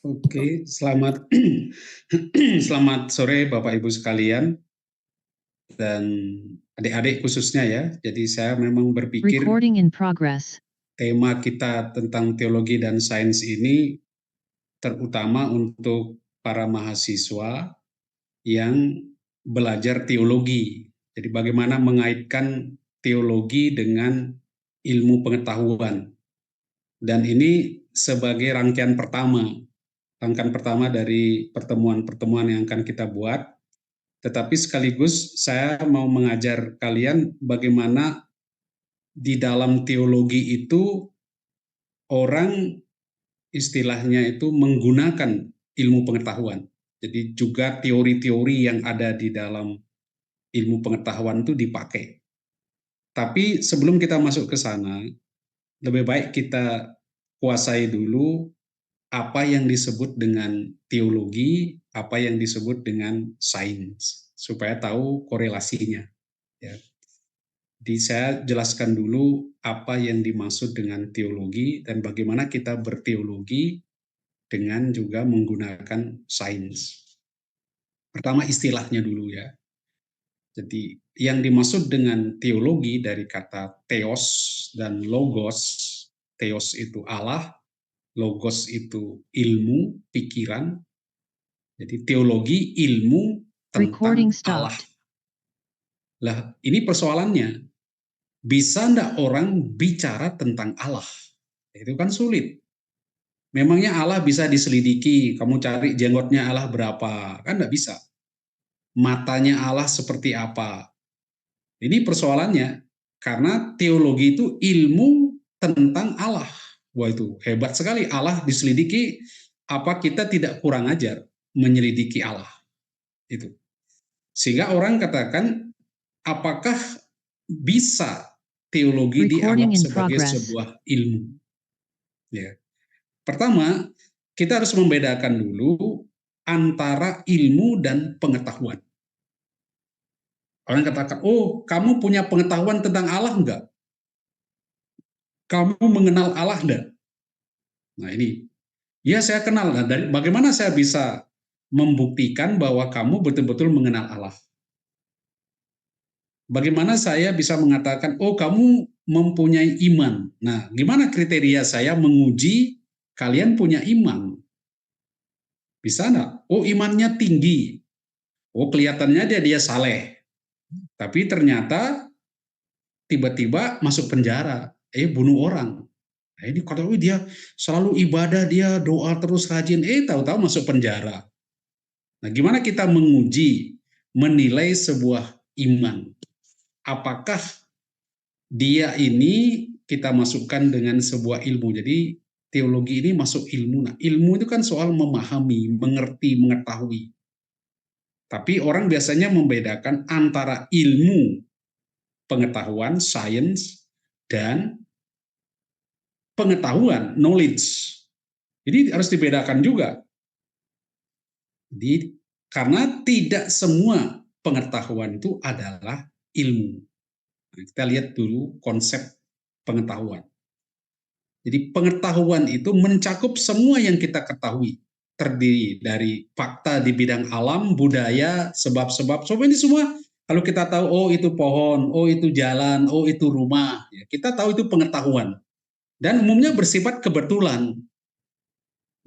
Oke, selamat selamat sore Bapak Ibu sekalian dan adik-adik khususnya ya. Jadi saya memang berpikir Recording in progress. tema kita tentang teologi dan sains ini terutama untuk para mahasiswa yang belajar teologi. Jadi bagaimana mengaitkan teologi dengan ilmu pengetahuan. Dan ini sebagai rangkaian pertama dari pertemuan-pertemuan yang akan kita buat. Tetapi sekaligus saya mau mengajar kalian bagaimana di dalam teologi itu orang istilahnya itu menggunakan ilmu pengetahuan. Jadi juga teori-teori yang ada di dalam ilmu pengetahuan itu dipakai. Tapi sebelum kita masuk ke sana, lebih baik kita kuasai dulu apa yang disebut dengan teologi, apa yang disebut dengan sains, supaya tahu korelasinya. Ya. Jadi saya jelaskan dulu apa yang dimaksud dengan teologi dan bagaimana kita berteologi dengan juga menggunakan sains. Pertama istilahnya dulu ya. Jadi yang dimaksud dengan teologi dari kata theos dan logos. Theos itu Allah, logos itu ilmu, pikiran. Jadi teologi ilmu tentang Allah. Lah ini persoalannya. Bisa enggak orang bicara tentang Allah? Itu kan sulit. Memangnya Allah bisa diselidiki, kamu cari jenggotnya Allah berapa? Kan enggak bisa. Matanya Allah seperti apa? Ini persoalannya. Karena teologi itu ilmu tentang Allah. Wah itu hebat sekali. Allah diselidiki, apa kita tidak kurang ajar menyelidiki Allah? Itu. Sehingga orang katakan, apakah bisa teologi dianggap sebagai sebuah ilmu? Ya. Pertama, kita harus membedakan dulu antara ilmu dan pengetahuan. Orang katakan, oh kamu punya pengetahuan tentang Allah enggak? Kamu mengenal Allah enggak? Nah ini, ya saya kenal. Nah, bagaimana saya bisa membuktikan bahwa kamu betul-betul mengenal Allah? Bagaimana saya bisa mengatakan, oh kamu mempunyai iman. Nah, gimana kriteria saya menguji kalian punya iman? Bisa enggak? Oh imannya tinggi. Oh kelihatannya dia saleh. Tapi ternyata tiba-tiba masuk penjara. Bunuh orang. Nah, ini kalau dia selalu ibadah, dia doa terus rajin. Tahu-tahu masuk penjara. Nah gimana kita menguji, menilai sebuah iman? Apakah dia ini kita masukkan dengan sebuah ilmu. Jadi teologi ini masuk ilmu. Nah, ilmu itu kan soal memahami, mengerti, mengetahui. Tapi orang biasanya membedakan antara ilmu pengetahuan, science, dan pengetahuan, knowledge. Jadi harus dibedakan juga. Jadi karena tidak semua pengetahuan itu adalah ilmu. Nah, kita lihat dulu konsep pengetahuan. Jadi pengetahuan itu mencakup semua yang kita ketahui. Terdiri dari fakta di bidang alam, budaya, sebab-sebab. Ini semua kalau kita tahu, oh itu pohon, oh itu jalan, oh itu rumah. Ya, kita tahu itu pengetahuan. Dan umumnya bersifat kebetulan.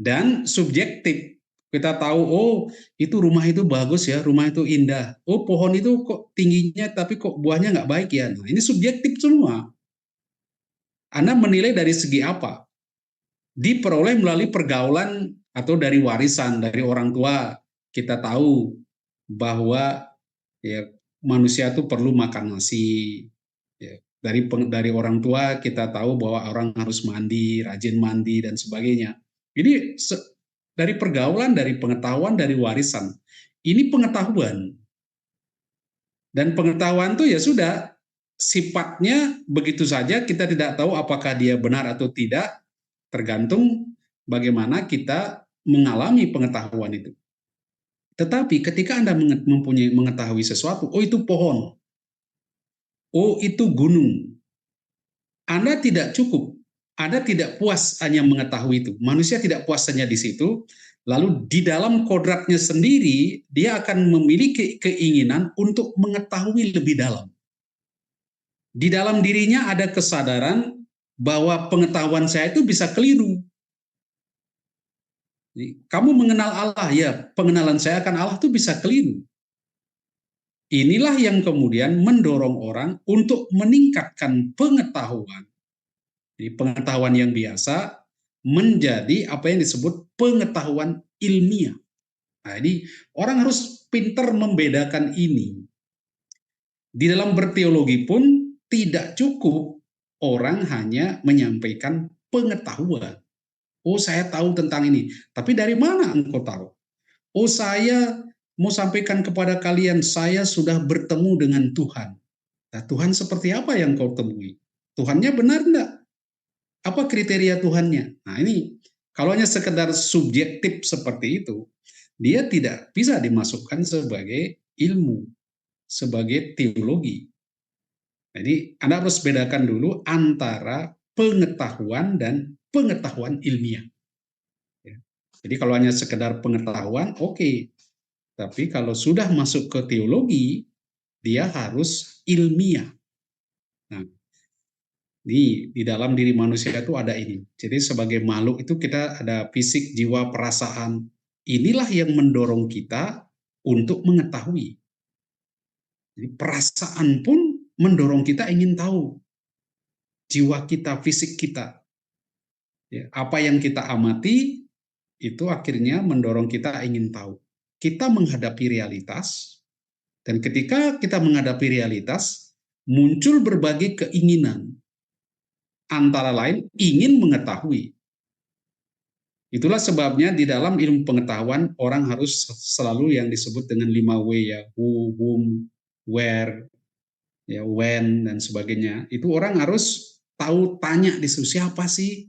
Dan subjektif. Kita tahu, oh itu rumah itu bagus ya, rumah itu indah. Oh pohon itu kok tingginya tapi kok buahnya nggak baik ya. Nah, ini subjektif semua. Anda menilai dari segi apa? Diperoleh melalui pergaulan atau dari warisan dari orang tua. Kita tahu bahwa ya manusia itu perlu makan nasi. Ya, dari orang tua kita tahu bahwa orang harus mandi, rajin mandi dan sebagainya. Jadi dari pergaulan, dari pengetahuan, dari warisan. Ini pengetahuan. Dan pengetahuan itu ya sudah sifatnya begitu saja, kita tidak tahu apakah dia benar atau tidak, tergantung bagaimana kita mengalami pengetahuan itu. Tetapi ketika Anda mempunyai mengetahui sesuatu, oh itu pohon, oh itu gunung, Anda tidak cukup, Anda tidak puas hanya mengetahui itu. Manusia tidak puas hanya di situ, Lalu di dalam kodratnya sendiri, dia akan memiliki keinginan untuk mengetahui lebih dalam. Di dalam dirinya ada kesadaran bahwa pengetahuan saya itu bisa keliru. Kamu mengenal Allah, ya pengenalan saya akan Allah itu bisa keliru. Inilah yang kemudian mendorong orang untuk meningkatkan pengetahuan. Jadi pengetahuan yang biasa menjadi apa yang disebut pengetahuan ilmiah. Nah, ini orang harus pintar membedakan ini. Di dalam berteologi pun tidak cukup orang hanya menyampaikan pengetahuan. Oh, saya tahu tentang ini. Tapi dari mana engkau tahu? Oh, saya mau sampaikan kepada kalian, saya sudah bertemu dengan Tuhan. Nah, Tuhan seperti apa yang kau temui? Tuhannya benar enggak? Apa kriteria Tuhannya? Nah, ini kalau hanya sekedar subjektif seperti itu, dia tidak bisa dimasukkan sebagai ilmu, sebagai teologi. Jadi Anda harus bedakan dulu antara pengetahuan dan pengetahuan ilmiah. Ya. Jadi kalau hanya sekedar pengetahuan, oke. Tapi kalau sudah masuk ke teologi, dia harus ilmiah. Nah, di dalam diri manusia itu ada ini. Jadi sebagai makhluk itu kita ada fisik, jiwa, perasaan. Inilah yang mendorong kita untuk mengetahui. Jadi perasaan pun mendorong kita ingin tahu. Jiwa kita, fisik kita. Ya, apa yang kita amati itu akhirnya mendorong kita ingin tahu. Kita menghadapi realitas, dan ketika kita menghadapi realitas, muncul berbagai keinginan. Antara lain ingin mengetahui. Itulah sebabnya di dalam ilmu pengetahuan orang harus selalu yang disebut dengan 5W ya, who, whom, where, ya, when, dan sebagainya. Itu orang harus tahu, tanya di situ, siapa sih?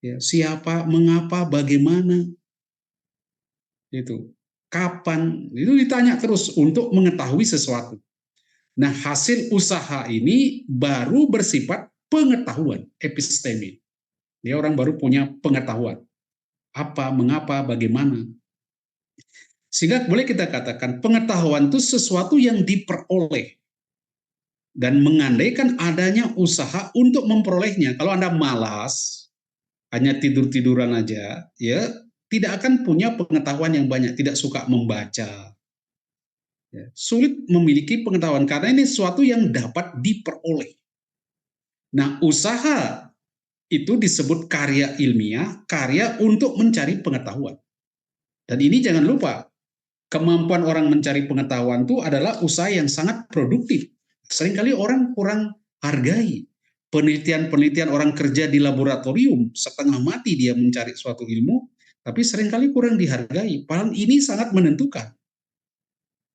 Ya, siapa, mengapa, bagaimana? Itu. Kapan? Itu ditanya terus untuk mengetahui sesuatu. Nah, hasil usaha ini baru bersifat pengetahuan, episteme. Dia orang baru punya pengetahuan. Apa, mengapa, bagaimana. Sehingga boleh kita katakan pengetahuan itu sesuatu yang diperoleh dan mengandaikan adanya usaha untuk memperolehnya. Kalau Anda malas, hanya tidur-tiduran aja, ya tidak akan punya pengetahuan yang banyak, tidak suka membaca. Ya, sulit memiliki pengetahuan karena ini sesuatu yang dapat diperoleh. Nah, usaha itu disebut karya ilmiah, karya untuk mencari pengetahuan. Dan ini jangan lupa, kemampuan orang mencari pengetahuan itu adalah usaha yang sangat produktif. Seringkali orang kurang hargai. Penelitian-penelitian orang kerja di laboratorium, setengah mati dia mencari suatu ilmu, tapi seringkali kurang dihargai. Padahal ini sangat menentukan.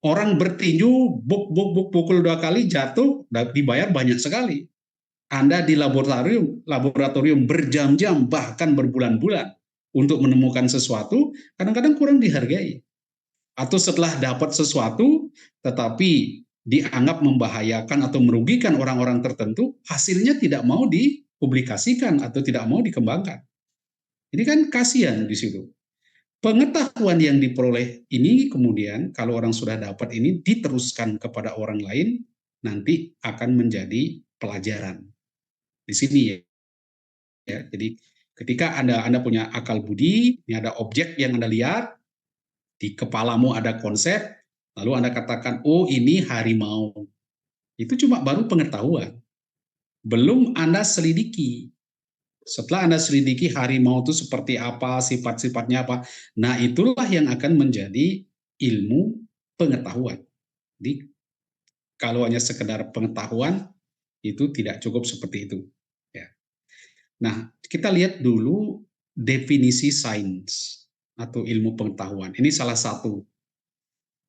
Orang bertinju, buk, pukul 2 kali, jatuh, dibayar banyak sekali. Anda di laboratorium berjam-jam, bahkan berbulan-bulan untuk menemukan sesuatu, kadang-kadang kurang dihargai. Atau setelah dapat sesuatu, tetapi dianggap membahayakan atau merugikan orang-orang tertentu, hasilnya tidak mau dipublikasikan atau tidak mau dikembangkan. Ini kan kasihan di situ. Pengetahuan yang diperoleh ini kemudian kalau orang sudah dapat ini diteruskan kepada orang lain, nanti akan menjadi pelajaran. Di sini ya. Jadi ketika Anda punya akal budi, ini ada objek yang Anda lihat, di kepalamu ada konsep, lalu Anda katakan, oh ini harimau. Itu cuma baru pengetahuan. Belum Anda selidiki. Setelah Anda selidiki harimau itu seperti apa, sifat-sifatnya apa, nah itulah yang akan menjadi ilmu pengetahuan. Jadi kalau hanya sekedar pengetahuan, itu tidak cukup seperti itu. Ya. Nah, kita lihat dulu definisi sains atau ilmu pengetahuan. Ini salah satu.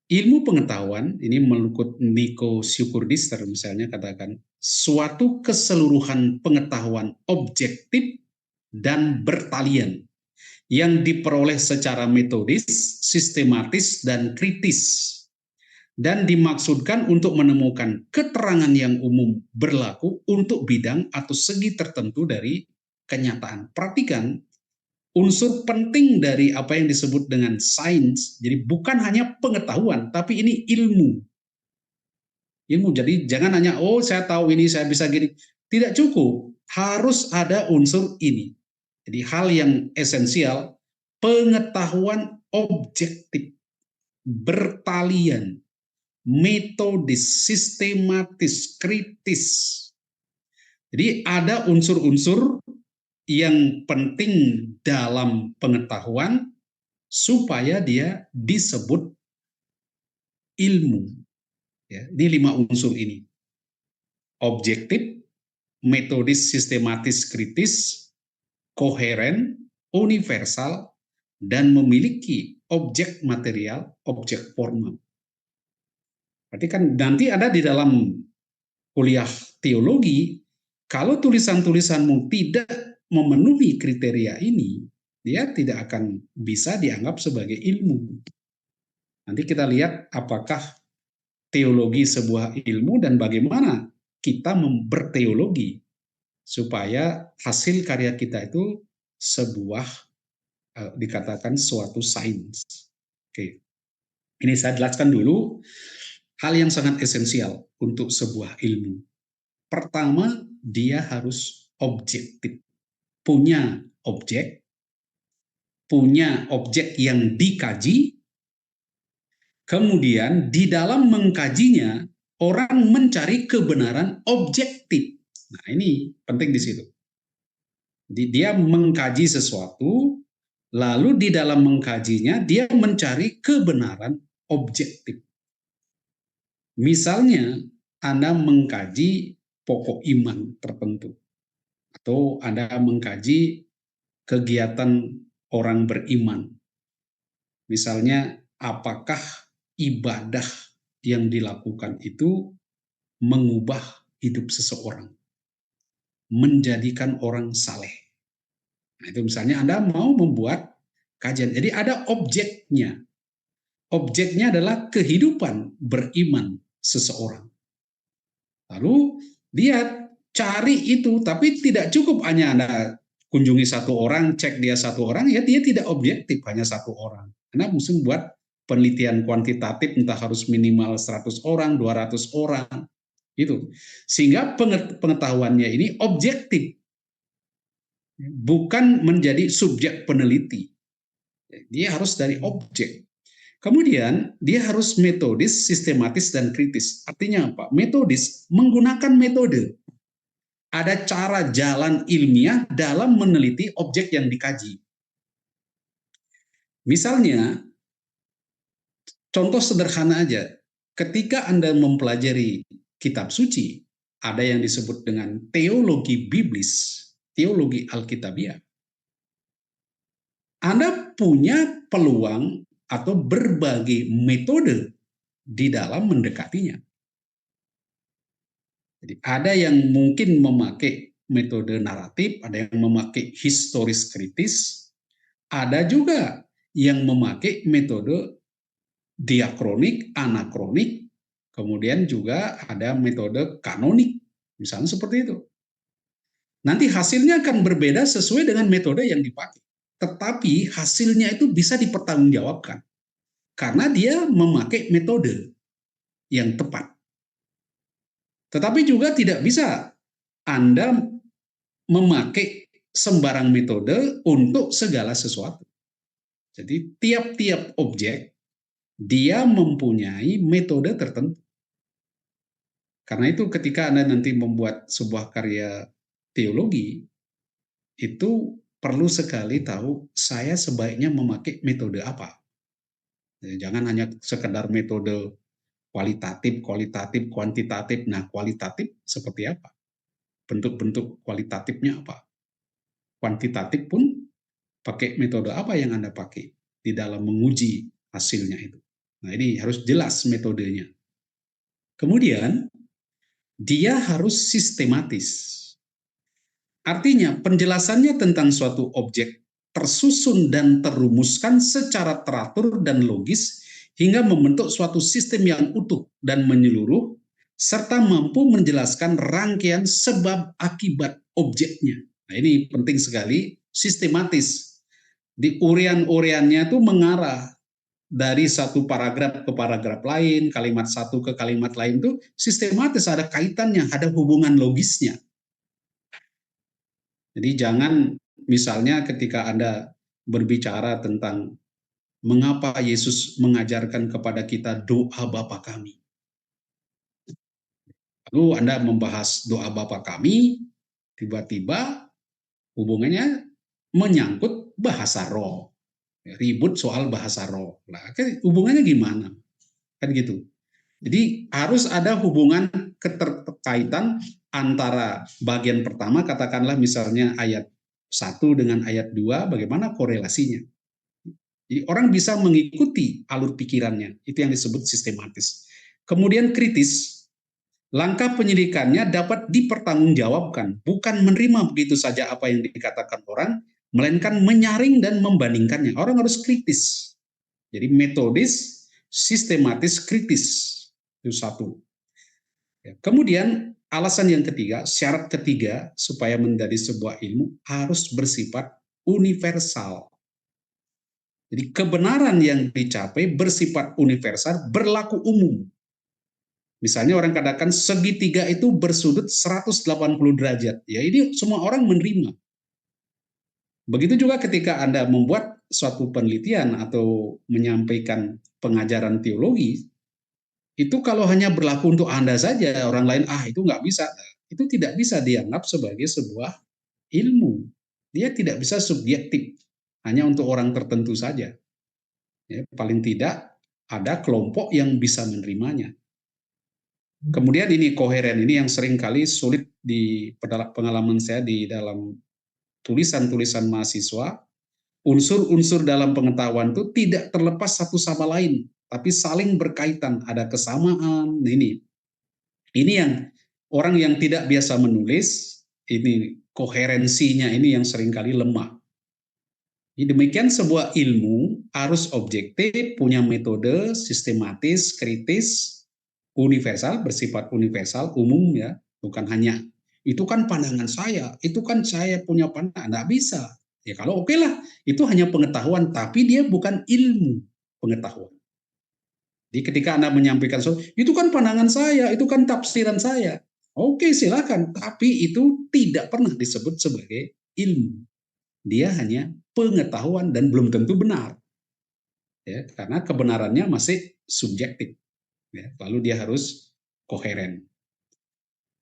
Ilmu pengetahuan, ini menurut Nico Syukurdister misalnya katakan, suatu keseluruhan pengetahuan objektif dan bertalian yang diperoleh secara metodis, sistematis, dan kritis, dan dimaksudkan untuk menemukan keterangan yang umum berlaku untuk bidang atau segi tertentu dari kenyataan. Perhatikan, unsur penting dari apa yang disebut dengan sains. Jadi bukan hanya pengetahuan, tapi ini ilmu. Ilmu. Jadi jangan hanya, oh saya tahu ini, saya bisa gini. Tidak cukup. Harus ada unsur ini. Jadi hal yang esensial, pengetahuan objektif, bertalian, metodis, sistematis, kritis. Jadi ada unsur-unsur yang penting dalam pengetahuan supaya dia disebut ilmu. Ya, ini 5 unsur ini. Objektif, metodis, sistematis, kritis, koheren, universal, dan memiliki objek material, objek formal. Berarti kan nanti ada di dalam kuliah teologi, kalau tulisan-tulisanmu tidak memenuhi kriteria ini, dia tidak akan bisa dianggap sebagai ilmu. Nanti kita lihat apakah teologi sebuah ilmu dan bagaimana kita berteologi supaya hasil karya kita itu sebuah dikatakan suatu sains. Oke. Ini saya jelaskan dulu hal yang sangat esensial untuk sebuah ilmu. Pertama, dia harus objektif. Punya objek yang dikaji, kemudian di dalam mengkajinya, orang mencari kebenaran objektif. Nah, ini penting di situ. Jadi dia mengkaji sesuatu, lalu di dalam mengkajinya, dia mencari kebenaran objektif. Misalnya, Anda mengkaji pokok iman tertentu, atau Anda mengkaji kegiatan orang beriman. Misalnya, apakah ibadah yang dilakukan itu mengubah hidup seseorang, menjadikan orang saleh. Nah, itu misalnya Anda mau membuat kajian. Jadi ada objeknya. Objeknya adalah kehidupan beriman seseorang. Lalu dia cari itu, tapi tidak cukup hanya Anda kunjungi satu orang, cek dia satu orang, ya dia tidak objektif hanya satu orang. Anda mesti buat penelitian kuantitatif, entah harus minimal 100 orang, 200 orang, gitu. Sehingga pengetahuannya ini objektif, bukan menjadi subjek peneliti. Dia harus dari objek. Kemudian dia harus metodis, sistematis, dan kritis. Artinya apa? Metodis, menggunakan metode. Ada cara jalan ilmiah dalam meneliti objek yang dikaji. Misalnya, contoh sederhana aja, ketika Anda mempelajari kitab suci, ada yang disebut dengan teologi biblis, teologi Alkitabiah. Anda punya peluang atau berbagai metode di dalam mendekatinya. Jadi ada yang mungkin memakai metode naratif, ada yang memakai historis kritis, ada juga yang memakai metode diakronik, anakronik, kemudian juga ada metode kanonik, misalnya seperti itu. Nanti hasilnya akan berbeda sesuai dengan metode yang dipakai. Tetapi hasilnya itu bisa dipertanggungjawabkan karena dia memakai metode yang tepat. Tetapi juga tidak bisa Anda memakai sembarang metode untuk segala sesuatu. Jadi tiap-tiap objek dia mempunyai metode tertentu. Karena itu ketika Anda nanti membuat sebuah karya teologi, itu perlu sekali tahu saya sebaiknya memakai metode apa. Jangan hanya sekedar metode kualitatif, kuantitatif. Nah, kualitatif seperti apa? Bentuk-bentuk kualitatifnya apa? Kuantitatif pun pakai metode apa yang Anda pakai di dalam menguji hasilnya itu. Nah, ini harus jelas metodenya. Kemudian, dia harus sistematis. Artinya, penjelasannya tentang suatu objek tersusun dan terumuskan secara teratur dan logis hingga membentuk suatu sistem yang utuh dan menyeluruh, serta mampu menjelaskan rangkaian sebab akibat objeknya. Nah, ini penting sekali, sistematis. Di urian-uriannya itu mengarah dari satu paragraf ke paragraf lain, kalimat satu ke kalimat lain itu sistematis, ada kaitannya, ada hubungan logisnya. Jadi jangan misalnya ketika Anda berbicara tentang mengapa Yesus mengajarkan kepada kita doa Bapa kami. Lalu Anda membahas doa Bapa kami, tiba-tiba hubungannya menyangkut bahasa roh. Ribut soal bahasa roh. Nah, hubungannya gimana? Kan gitu. Jadi harus ada hubungan keterkaitan antara bagian pertama, katakanlah misalnya ayat 1 dengan ayat 2, bagaimana korelasinya. Jadi orang bisa mengikuti alur pikirannya, itu yang disebut sistematis. Kemudian kritis, langkah penyidikannya dapat dipertanggungjawabkan, bukan menerima begitu saja apa yang dikatakan orang, melainkan menyaring dan membandingkannya. Orang harus kritis. Jadi metodis, sistematis, kritis. Itu satu. Kemudian alasan yang ketiga, syarat ketiga supaya menjadi sebuah ilmu harus bersifat universal. Jadi kebenaran yang dicapai bersifat universal, berlaku umum. Misalnya orang katakan segitiga itu bersudut 180 derajat. Ya ini semua orang menerima. Begitu juga ketika Anda membuat suatu penelitian atau menyampaikan pengajaran teologi, itu kalau hanya berlaku untuk Anda saja, orang lain, itu nggak bisa. Itu tidak bisa dianggap sebagai sebuah ilmu. Dia tidak bisa subjektif, hanya untuk orang tertentu saja. Ya, paling tidak ada kelompok yang bisa menerimanya. Kemudian ini koheren, ini yang sering kali sulit di pengalaman saya di dalam tulisan-tulisan mahasiswa. Unsur-unsur dalam pengetahuan itu tidak terlepas satu sama lain, tapi saling berkaitan, ada kesamaan. Ini yang orang yang tidak biasa menulis, ini koherensinya ini yang seringkali lemah. Demikian sebuah ilmu harus objektif, punya metode, sistematis, kritis, universal, bersifat universal, umum ya, bukan hanya itu kan pandangan saya, itu kan saya punya pandangan, nggak bisa. Ya kalau oke lah, itu hanya pengetahuan, tapi dia bukan ilmu pengetahuan. Jadi ketika Anda menyampaikan itu kan pandangan saya, itu kan tafsiran saya. Oke, silakan, tapi itu tidak pernah disebut sebagai ilmu. Dia hanya pengetahuan dan belum tentu benar. Ya, karena kebenarannya masih subjektif. Ya, lalu dia harus koheren.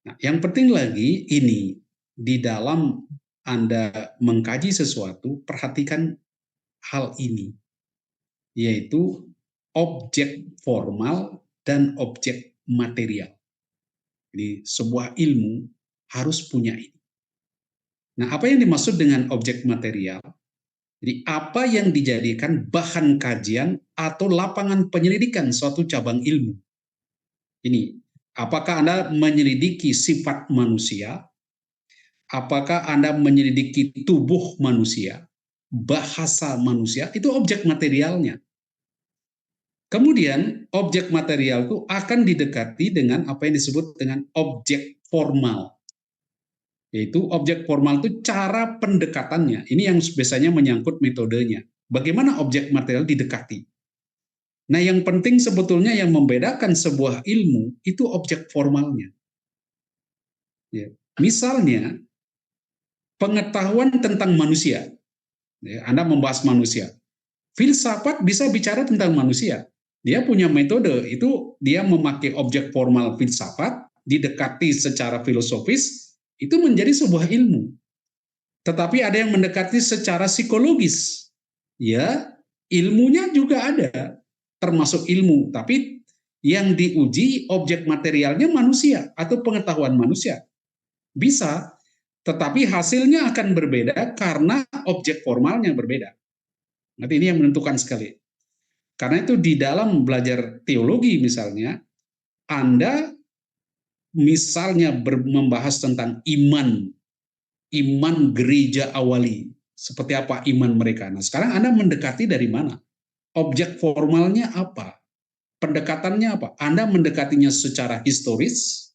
Nah, yang penting lagi ini di dalam Anda mengkaji sesuatu, perhatikan hal ini, yaitu objek formal dan objek material. Jadi sebuah ilmu harus punya ini. Nah, apa yang dimaksud dengan objek material? Jadi apa yang dijadikan bahan kajian atau lapangan penyelidikan suatu cabang ilmu. Ini, apakah Anda menyelidiki sifat manusia? Apakah Anda menyelidiki tubuh manusia? Bahasa manusia? Itu objek materialnya. Kemudian objek material itu akan didekati dengan apa yang disebut dengan objek formal. Yaitu objek formal itu cara pendekatannya. Ini yang biasanya menyangkut metodenya. Bagaimana objek material didekati? Nah, yang penting sebetulnya yang membedakan sebuah ilmu itu objek formalnya. Ya. Misalnya, pengetahuan tentang manusia. Ya, Anda membahas manusia. Filsafat bisa bicara tentang manusia. Dia punya metode, itu dia memakai objek formal filsafat, didekati secara filosofis, itu menjadi sebuah ilmu. Tetapi ada yang mendekati secara psikologis. Ya, ilmunya juga ada, termasuk ilmu, tapi yang diuji objek materialnya manusia atau pengetahuan manusia. Bisa, tetapi hasilnya akan berbeda karena objek formalnya berbeda. Nanti ini yang menentukan sekali. Karena itu di dalam belajar teologi misalnya, Anda misalnya membahas tentang iman, iman gereja awali, seperti apa iman mereka. Nah, sekarang Anda mendekati dari mana? Objek formalnya apa? Pendekatannya apa? Anda mendekatinya secara historis,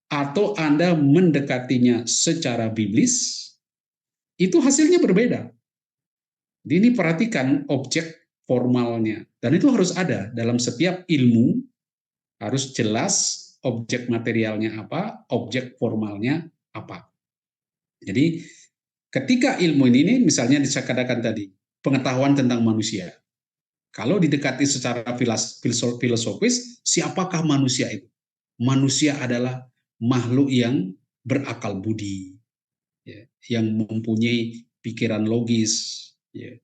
atau Anda mendekatinya secara biblis, itu hasilnya berbeda. Ini perhatikan objek formalnya. Dan itu harus ada dalam setiap ilmu, harus jelas objek materialnya apa, objek formalnya apa. Jadi ketika ilmu ini misalnya disakadakan tadi, pengetahuan tentang manusia. Kalau didekati secara filosofis, siapakah manusia itu? Manusia adalah makhluk yang berakal budi, ya, yang mempunyai pikiran logis. Ya.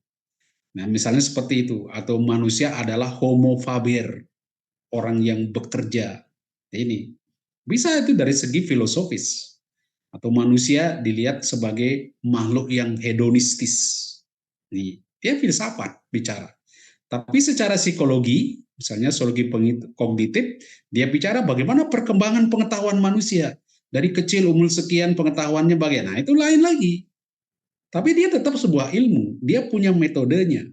Nah, misalnya seperti itu. Atau manusia adalah homo faber, orang yang bekerja. Ini bisa itu dari segi filosofis. Atau manusia dilihat sebagai makhluk yang hedonistis. Nih, dia filsafat bicara. Tapi secara psikologi, misalnya psikologi kognitif, dia bicara bagaimana perkembangan pengetahuan manusia. Dari kecil umur sekian pengetahuannya bagaimana. Nah, itu lain lagi. Tapi dia tetap sebuah ilmu. Dia punya metodenya.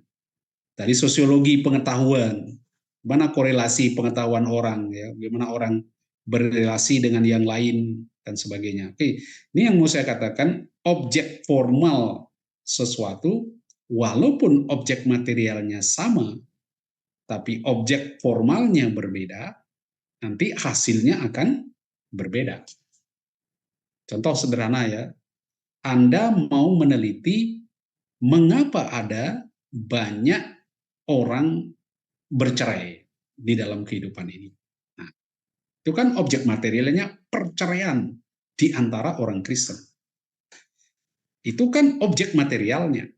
Dari sosiologi pengetahuan, mana korelasi pengetahuan orang, ya, bagaimana orang berrelasi dengan yang lain dan sebagainya. Oke, ini yang mau saya katakan, objek formal sesuatu, walaupun objek materialnya sama, tapi objek formalnya berbeda, nanti hasilnya akan berbeda. Contoh sederhana ya, Anda mau meneliti mengapa ada banyak orang bercerai di dalam kehidupan ini. Nah, itu kan objek materialnya perceraian di antara orang Kristen. Itu kan objek materialnya.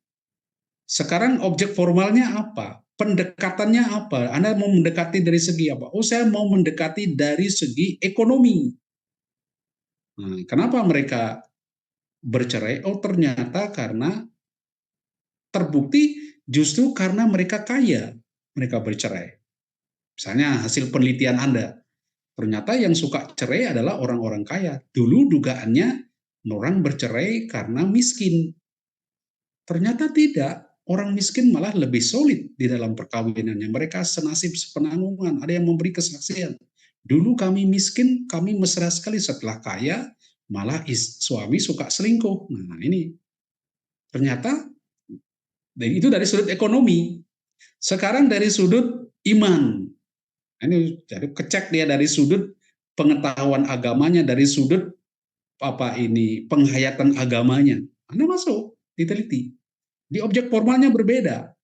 Sekarang objek formalnya apa? Pendekatannya apa? Anda mau mendekati dari segi apa? Oh, saya mau mendekati dari segi ekonomi. Nah, kenapa mereka bercerai? Oh, ternyata karena terbukti justru karena mereka kaya, mereka bercerai. Misalnya hasil penelitian Anda, ternyata yang suka cerai adalah orang-orang kaya. Dulu dugaannya orang bercerai karena miskin. Ternyata tidak. Orang miskin malah lebih solid di dalam perkawinannya. Mereka senasib sepenanggungan. Ada yang memberi kesaksian. Dulu kami miskin, kami mesra sekali. Setelah kaya, malah suami suka selingkuh. Nah, ini ternyata itu dari sudut ekonomi. Sekarang dari sudut iman. Ini jadi kecek dia dari sudut pengetahuan agamanya, dari sudut apa ini penghayatan agamanya. Anda masuk diteliti. Di objek formalnya berbeda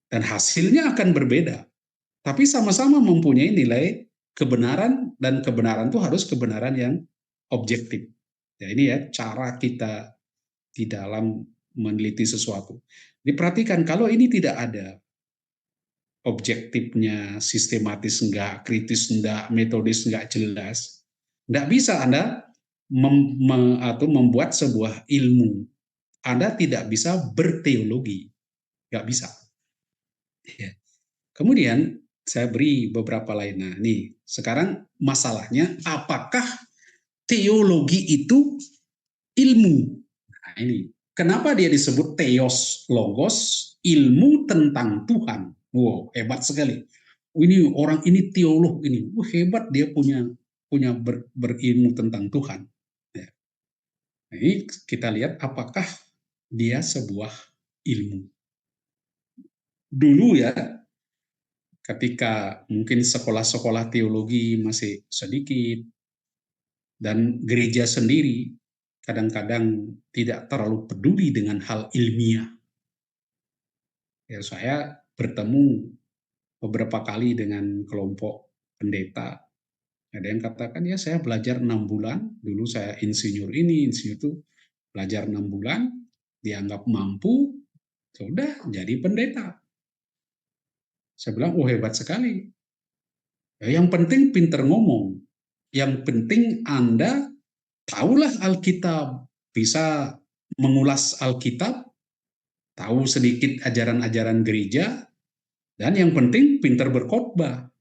dan hasilnya akan berbeda. Tapi sama-sama mempunyai nilai kebenaran dan kebenaran itu harus kebenaran yang objektif. Ya ini ya cara kita di dalam meneliti sesuatu. Diperhatikan kalau ini tidak ada objektifnya, sistematis enggak, kritis enggak, metodis enggak jelas, enggak bisa Anda atau membuat sebuah ilmu. Anda tidak bisa berteologi, enggak bisa. Ya. Kemudian saya beri beberapa lain. Nah, nih sekarang masalahnya apakah teologi itu ilmu? Nah, ini kenapa dia disebut theos logos, ilmu tentang Tuhan. Wow, hebat sekali. Ini orang ini teolog ini, hebat dia punya berilmu tentang Tuhan. Ya. Nah, ini kita lihat apakah dia sebuah ilmu. Dulu ya, ketika mungkin sekolah-sekolah teologi masih sedikit dan gereja sendiri kadang-kadang tidak terlalu peduli dengan hal ilmiah. Ya, saya bertemu beberapa kali dengan kelompok pendeta. Ada yang katakan, ya saya belajar 6 bulan, dulu saya insinyur ini, insinyur itu, belajar 6 bulan, dianggap mampu, sudah jadi pendeta. Saya bilang, oh hebat sekali. Ya, yang penting pinter ngomong. Yang penting Anda tahulah Alkitab, bisa mengulas Alkitab, tahu sedikit ajaran-ajaran gereja, dan yang penting pinter berkhotbah.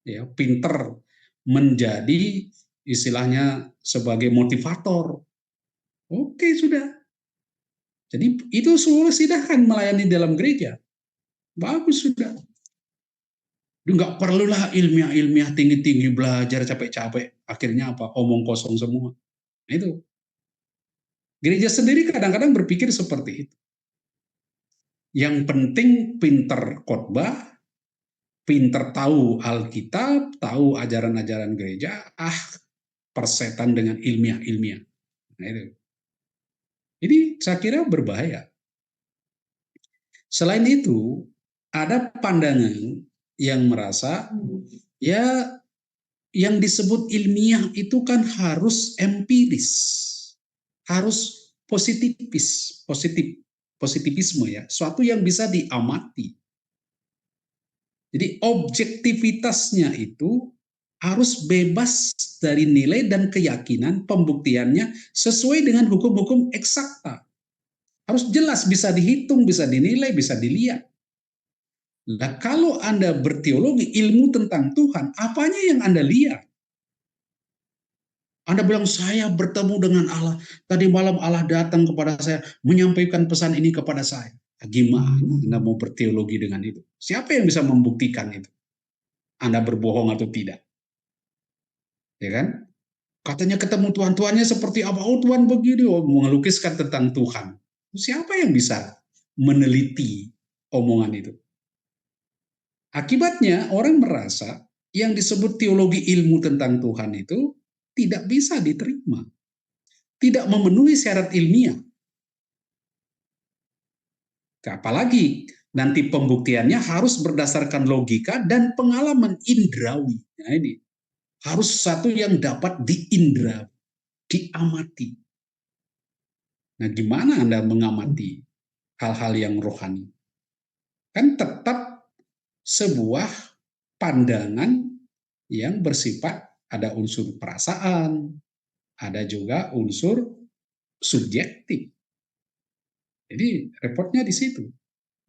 Ya, pinter menjadi istilahnya sebagai motivator. Oke, sudah. Jadi itu semua sidahkan melayani dalam gereja. Bagus sudah. Enggak perlulah ilmiah-ilmiah tinggi-tinggi belajar capek-capek. Akhirnya apa? Omong kosong semua. Nah, itu. Gereja sendiri kadang-kadang berpikir seperti itu. Yang penting pinter khotbah, pinter tahu Alkitab, tahu ajaran-ajaran gereja, persetan dengan ilmiah-ilmiah. Nah, itu. Jadi saya kira berbahaya. Selain itu, ada pandangan yang merasa ya yang disebut ilmiah itu kan harus empiris, harus positivisme ya, suatu yang bisa diamati. Jadi objektivitasnya itu harus bebas dari nilai dan keyakinan pembuktiannya sesuai dengan hukum-hukum eksakta. Harus jelas, bisa dihitung, bisa dinilai, bisa dilihat. Nah, kalau Anda berteologi, ilmu tentang Tuhan, apanya yang Anda lihat? Anda bilang, saya bertemu dengan Allah. Tadi malam Allah datang kepada saya, menyampaikan pesan ini kepada saya. Gimana Anda mau berteologi dengan itu? Siapa yang bisa membuktikan itu? Anda berbohong atau tidak? Ya kan? Katanya ketemu Tuhan, Tuhannya seperti apa? Oh, Tuhan begini, melukiskan tentang Tuhan. Siapa yang bisa meneliti omongan itu? Akibatnya orang merasa yang disebut teologi ilmu tentang Tuhan itu tidak bisa diterima, tidak memenuhi syarat ilmiah. Apalagi nanti pembuktiannya harus berdasarkan logika dan pengalaman indrawi. Nah, ini harus satu yang dapat diindra, diamati. Nah, gimana Anda mengamati hal-hal yang rohani? Kan tetap sebuah pandangan yang bersifat ada unsur perasaan, ada juga unsur subjektif. Jadi repotnya di situ.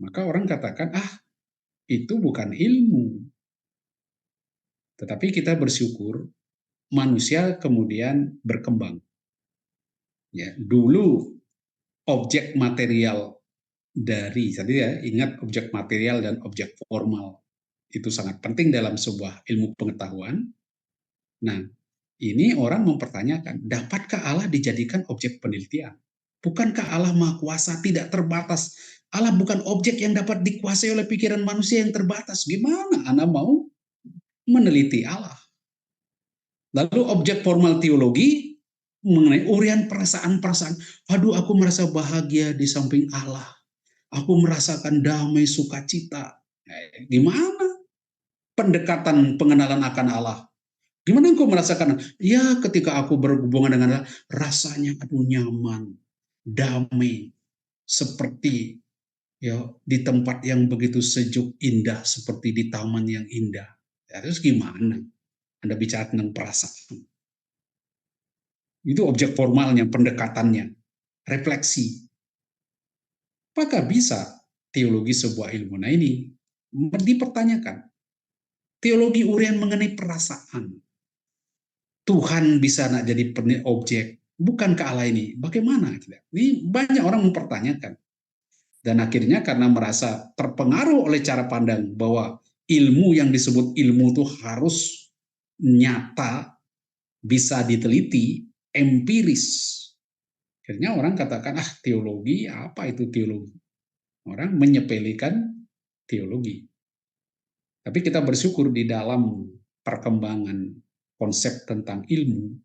Maka orang katakan, itu bukan ilmu. Tetapi kita bersyukur manusia kemudian berkembang. Ya, dulu objek material tadi ya, ingat objek material dan objek formal itu sangat penting dalam sebuah ilmu pengetahuan. Nah, ini orang mempertanyakan, dapatkah Allah dijadikan objek penelitian? Bukankah Allah Maha Kuasa, tidak terbatas? Allah bukan objek yang dapat dikuasai oleh pikiran manusia yang terbatas. Gimana Anda mau meneliti Allah? Lalu objek formal teologi mengenai urian perasaan-perasaan. Aduh, aku merasa bahagia di samping Allah. Aku merasakan damai sukacita. Gimana pendekatan pengenalan akan Allah? Gimana engkau merasakan? Ya, ketika aku berhubungan dengan Allah, rasanya aduh nyaman, damai, seperti ya di tempat yang begitu sejuk, indah, seperti di taman yang indah. Ya, terus gimana? Anda bicara tentang perasaan. Itu objek formalnya, pendekatannya, refleksi. Apakah bisa teologi sebuah ilmu? Nah, ini dipertanyakan. Teologi urian mengenai perasaan. Tuhan bisa nak jadi objek, bukankah Allah ini? Bagaimana? Ini banyak orang mempertanyakan. Dan akhirnya karena merasa terpengaruh oleh cara pandang bahwa ilmu yang disebut ilmu itu harus nyata, bisa diteliti, empiris. Akhirnya orang katakan, teologi, apa itu teologi? Orang menyepelekan teologi. Tapi kita bersyukur di dalam perkembangan konsep tentang ilmu,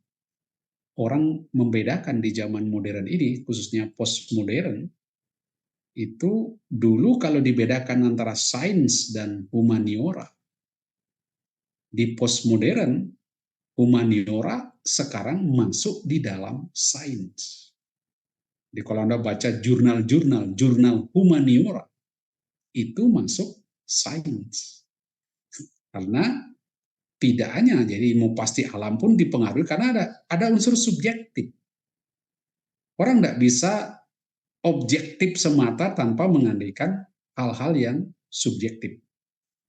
orang membedakan di zaman modern ini, khususnya postmodern, itu dulu kalau dibedakan antara sains dan humaniora, di postmodern, humaniora sekarang masuk di dalam sains. Jadi kalau Anda baca jurnal humaniora, itu masuk sains. Karena tidak hanya jadi mau pasti alam pun dipengaruhi karena ada unsur subjektif. Orang tidak bisa objektif semata tanpa mengandaikan hal-hal yang subjektif.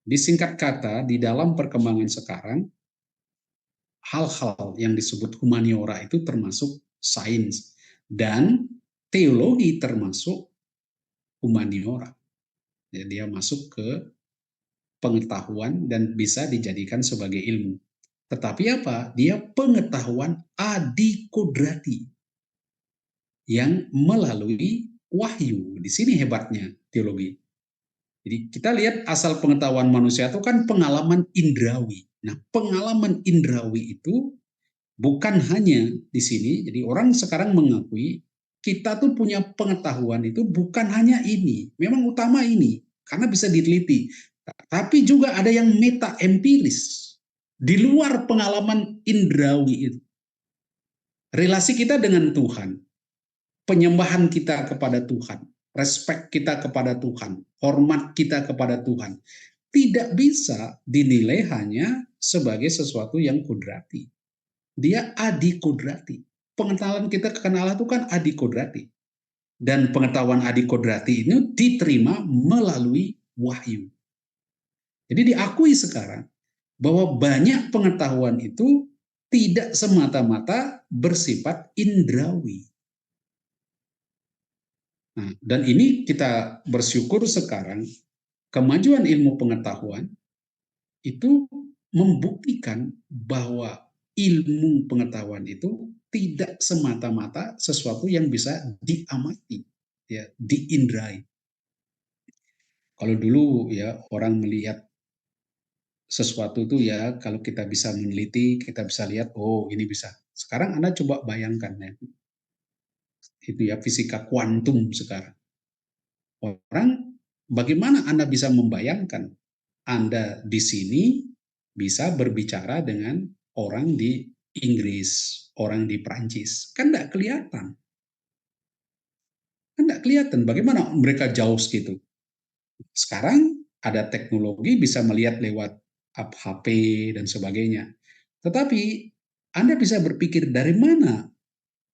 Disingkat kata, di dalam perkembangan sekarang, hal-hal yang disebut humaniora itu termasuk sains, dan teologi termasuk humaniora. Ya, dia masuk ke pengetahuan dan bisa dijadikan sebagai ilmu. Tetapi apa? Dia pengetahuan adikodrati yang melalui wahyu. Di sini hebatnya teologi. Jadi kita lihat asal pengetahuan manusia itu kan pengalaman indrawi. Nah, pengalaman indrawi itu bukan hanya di sini. Jadi orang sekarang mengakui kita tuh punya pengetahuan itu bukan hanya ini. Memang utama ini karena bisa diteliti. Tapi juga ada yang meta empiris di luar pengalaman indrawi itu. Relasi kita dengan Tuhan, penyembahan kita kepada Tuhan, respek kita kepada Tuhan, hormat kita kepada Tuhan, tidak bisa dinilai hanya sebagai sesuatu yang kudrati. Dia adikodrati. Pengetahuan kita kekenal Allah itu kan adikodrati. Dan pengetahuan adikodrati ini diterima melalui wahyu. Jadi diakui sekarang bahwa banyak pengetahuan itu tidak semata-mata bersifat indrawi. Nah, dan ini kita bersyukur sekarang kemajuan ilmu pengetahuan itu membuktikan bahwa ilmu pengetahuan itu tidak semata-mata sesuatu yang bisa diamati, ya, diindrai. Kalau dulu ya orang melihat sesuatu itu ya kalau kita bisa meneliti, kita bisa lihat, oh ini bisa. Sekarang Anda coba bayangkan ya, itu ya fisika kuantum sekarang. Orang, bagaimana Anda bisa membayangkan Anda di sini bisa berbicara dengan orang di Inggris, orang di Prancis? Kan tidak kelihatan. Kan tidak kelihatan bagaimana mereka jauh segitu. Sekarang ada teknologi bisa melihat lewat HP dan sebagainya. Tetapi Anda bisa berpikir dari mana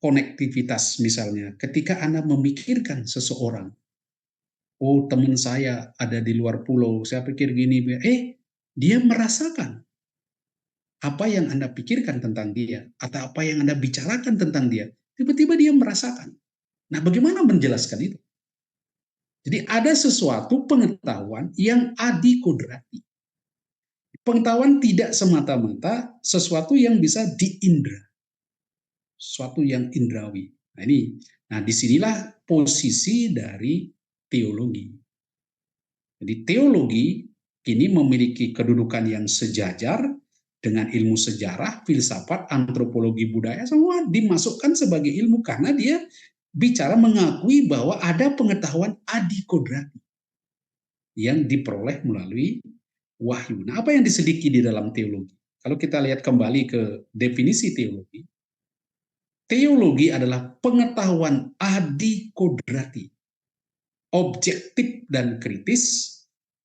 konektivitas misalnya ketika Anda memikirkan seseorang. Oh, teman saya ada di luar pulau, saya pikir gini, dia merasakan apa yang Anda pikirkan tentang dia, atau apa yang Anda bicarakan tentang dia, tiba-tiba dia merasakan. Nah, bagaimana menjelaskan itu? Jadi ada sesuatu pengetahuan yang adikodrati. Pengetahuan tidak semata-mata sesuatu yang bisa diindra, sesuatu yang indrawi. Nah disinilah posisi dari teologi. Jadi teologi kini memiliki kedudukan yang sejajar dengan ilmu sejarah, filsafat, antropologi budaya, semua dimasukkan sebagai ilmu karena dia bicara mengakui bahwa ada pengetahuan adikodrati yang diperoleh melalui wahyu. Nah, apa yang diselidiki di dalam teologi? Kalau kita lihat kembali ke definisi teologi, teologi adalah pengetahuan adikodrati, objektif dan kritis,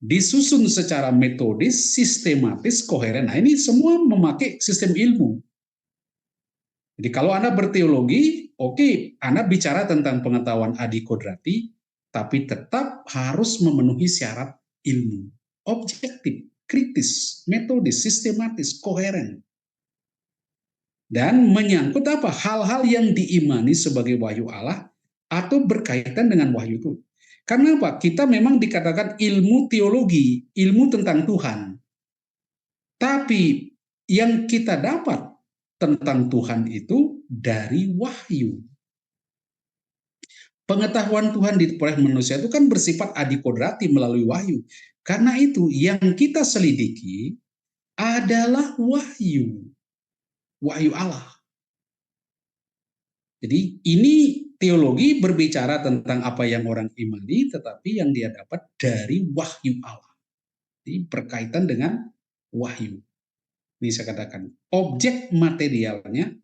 disusun secara metodis, sistematis, koheren. Nah, ini semua memakai sistem ilmu. Jadi kalau Anda berteologi, oke, Anda bicara tentang pengetahuan adikodrati, tapi tetap harus memenuhi syarat ilmu. Objektif, kritis, metodis, sistematis, koheren. Dan menyangkut apa? Hal-hal yang diimani sebagai wahyu Allah atau berkaitan dengan wahyu itu. Karena apa? Kita memang dikatakan ilmu teologi, ilmu tentang Tuhan. Tapi yang kita dapat tentang Tuhan itu dari wahyu. Pengetahuan Tuhan diperoleh manusia itu kan bersifat adikodrati melalui wahyu. Karena itu yang kita selidiki adalah wahyu. Wahyu Allah. Jadi ini teologi berbicara tentang apa yang orang imani, tetapi yang dia dapat dari wahyu Allah. Jadi berkaitan dengan wahyu. Ini saya katakan, objek materialnya,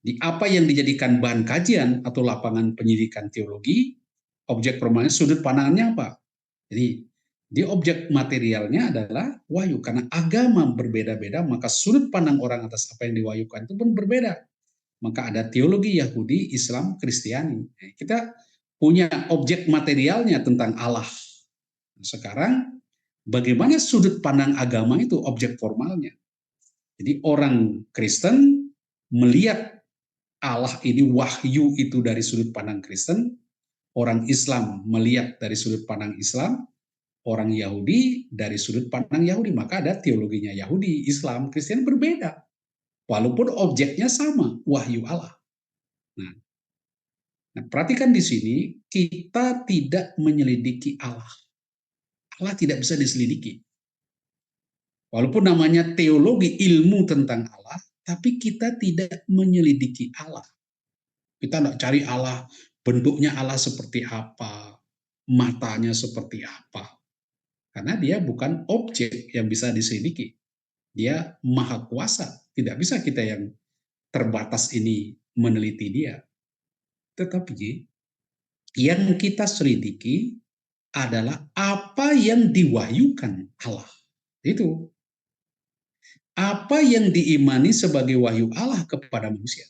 di apa yang dijadikan bahan kajian atau lapangan penyidikan teologi, objek permanen sudut pandangnya apa? Jadi di objek materialnya adalah wahyu. Karena agama berbeda-beda, maka sudut pandang orang atas apa yang diwahyukan itu pun berbeda. Maka ada teologi Yahudi, Islam, Kristiani. Kita punya objek materialnya tentang Allah. Sekarang bagaimana sudut pandang agama itu objek formalnya? Jadi orang Kristen melihat Allah ini wahyu itu dari sudut pandang Kristen, orang Islam melihat dari sudut pandang Islam, orang Yahudi dari sudut pandang Yahudi. Maka ada teologinya Yahudi, Islam, Kristen berbeda. Walaupun objeknya sama, wahyu Allah. Nah, perhatikan di sini kita tidak menyelidiki Allah. Allah tidak bisa diselidiki. Walaupun namanya teologi, ilmu tentang Allah, tapi kita tidak menyelidiki Allah. Kita tidak cari Allah, bentuknya Allah seperti apa, matanya seperti apa. Karena dia bukan objek yang bisa diselidiki. Dia maha kuasa. Tidak bisa kita yang terbatas ini meneliti dia. Tetapi yang kita selidiki adalah apa yang diwahyukan Allah. Itu. Apa yang diimani sebagai wahyu Allah kepada manusia.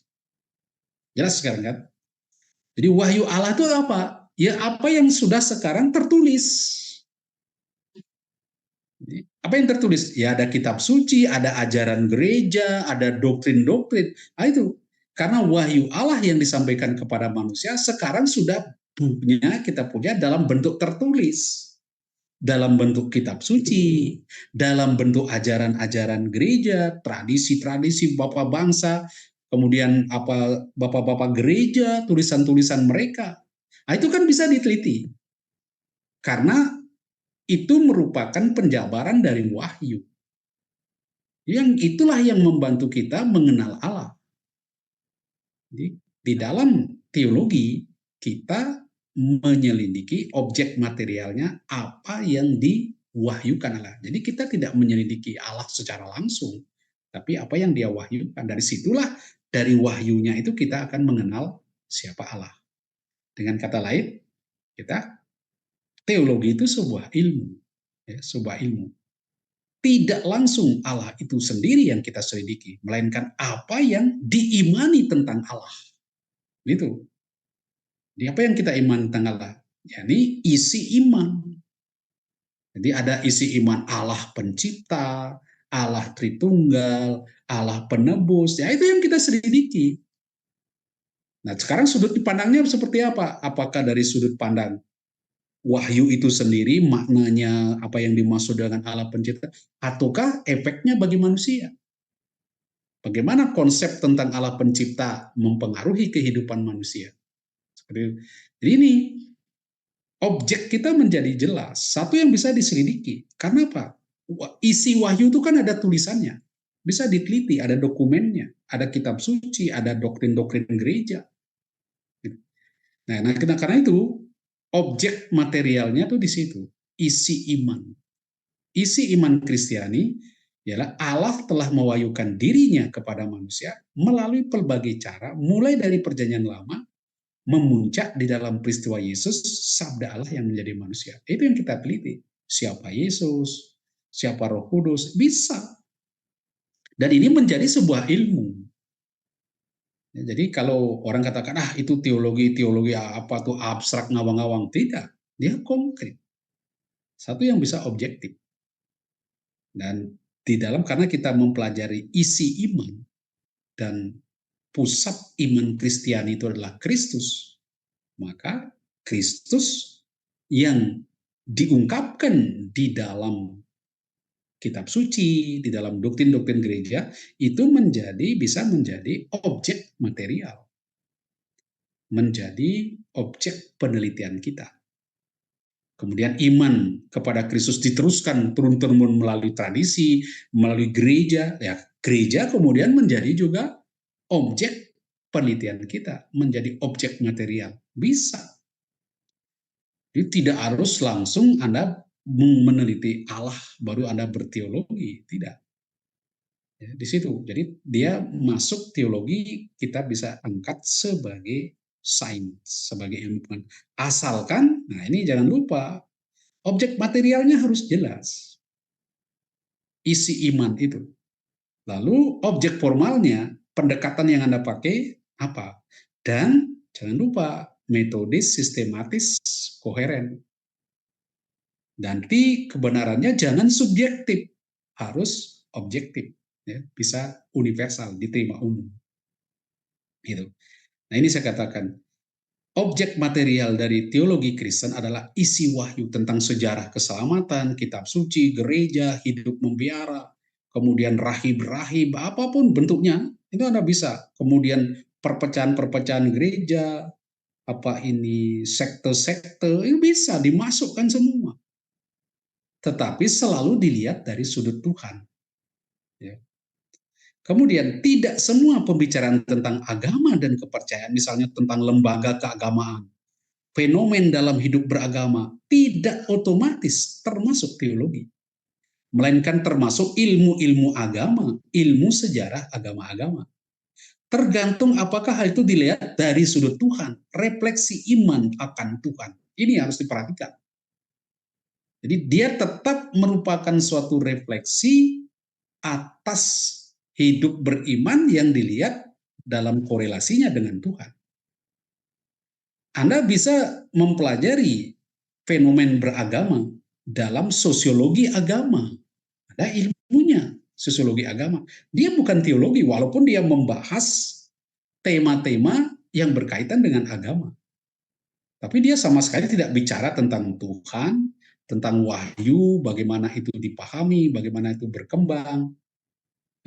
Jelas sekarang kan? Jadi wahyu Allah itu apa? Ya apa yang sudah sekarang tertulis. Apa yang tertulis? Ya ada kitab suci, ada ajaran gereja, ada doktrin-doktrin. Nah, itu. Karena wahyu Allah yang disampaikan kepada manusia sekarang sudah kita punya dalam bentuk tertulis. Dalam bentuk kitab suci, dalam bentuk ajaran-ajaran gereja, tradisi-tradisi bapak bangsa, kemudian apa bapak-bapak gereja, tulisan-tulisan mereka. Nah, itu kan bisa diteliti. Karena itu merupakan penjabaran dari wahyu. Yang itulah yang membantu kita mengenal Allah. Jadi, di dalam teologi kita menyelidiki objek materialnya apa yang diwahyukan Allah. Jadi kita tidak menyelidiki Allah secara langsung, tapi apa yang dia wahyukan. Dari situlah, dari wahyunya itu kita akan mengenal siapa Allah. Dengan kata lain, kita teologi itu sebuah ilmu, ya, sebuah ilmu. Tidak langsung Allah itu sendiri yang kita selidiki, melainkan apa yang diimani tentang Allah. Itu. Jadi apa yang kita iman tentang Allah? Jadi isi iman. Jadi ada isi iman Allah pencipta, Allah Tritunggal, Allah penebus. Ya itu yang kita selidiki. Nah sekarang sudut dipandangnya seperti apa? Apakah dari sudut pandang wahyu itu sendiri, maknanya apa yang dimaksud dengan Allah pencipta, ataukah efeknya bagi manusia? Bagaimana konsep tentang Allah pencipta mempengaruhi kehidupan manusia? Seperti itu. Jadi ini objek kita menjadi jelas. Satu yang bisa diselidiki. Karena apa? Isi wahyu itu kan ada tulisannya. Bisa diteliti, ada dokumennya, ada kitab suci, ada doktrin-doktrin gereja. Nah, karena itu objek materialnya tuh di situ, isi iman. Isi iman Kristiani ialah Allah telah mewahyukan dirinya kepada manusia melalui pelbagai cara, mulai dari perjanjian lama, memuncak di dalam peristiwa Yesus, sabda Allah yang menjadi manusia. Itu yang kita teliti. Siapa Yesus, siapa Roh Kudus, bisa. Dan ini menjadi sebuah ilmu. Ya, jadi kalau orang katakan, itu teologi apa tuh abstrak ngawang-ngawang. Tidak, dia konkret. Satu yang bisa objektif. Dan di dalam, karena kita mempelajari isi iman, dan pusat iman Kristiani itu adalah Kristus, maka Kristus yang diungkapkan di dalam kitab suci, di dalam doktrin-doktrin gereja, itu bisa menjadi objek material, menjadi objek penelitian kita. Kemudian iman kepada Kristus diteruskan turun-temurun melalui tradisi, melalui gereja. Ya, gereja kemudian menjadi juga objek penelitian kita, menjadi objek material. Bisa. Jadi tidak harus langsung Anda meneliti Allah baru Anda berteologi, tidak. Ya, di situ. Jadi dia masuk teologi kita bisa angkat sebagai sains, sebagai ilmu pengetahuan. Asalkan, nah ini jangan lupa, objek materialnya harus jelas. Isi iman itu. Lalu objek formalnya, pendekatan yang Anda pakai apa? Dan jangan lupa metodis, sistematis, koheren. Nanti kebenarannya jangan subjektif, harus objektif, ya, bisa universal, diterima umum. Gitu. Nah ini saya katakan, objek material dari teologi Kristen adalah isi wahyu tentang sejarah keselamatan, kitab suci, gereja, hidup membiara, kemudian rahib-rahib, apapun bentuknya, itu Anda bisa. Kemudian perpecahan-perpecahan gereja, apa ini sekte-sekte, itu bisa dimasukkan semua. Tetapi selalu dilihat dari sudut Tuhan. Ya. Kemudian tidak semua pembicaraan tentang agama dan kepercayaan, misalnya tentang lembaga keagamaan, fenomen dalam hidup beragama, tidak otomatis termasuk teologi. Melainkan termasuk ilmu-ilmu agama, ilmu sejarah agama-agama. Tergantung apakah hal itu dilihat dari sudut Tuhan, refleksi iman akan Tuhan. Ini harus diperhatikan. Jadi dia tetap merupakan suatu refleksi atas hidup beriman yang dilihat dalam korelasinya dengan Tuhan. Anda bisa mempelajari fenomen beragama dalam sosiologi agama. Ada ilmunya, sosiologi agama. Dia bukan teologi, walaupun dia membahas tema-tema yang berkaitan dengan agama. Tapi dia sama sekali tidak bicara tentang Tuhan, tentang wahyu, bagaimana itu dipahami, bagaimana itu berkembang.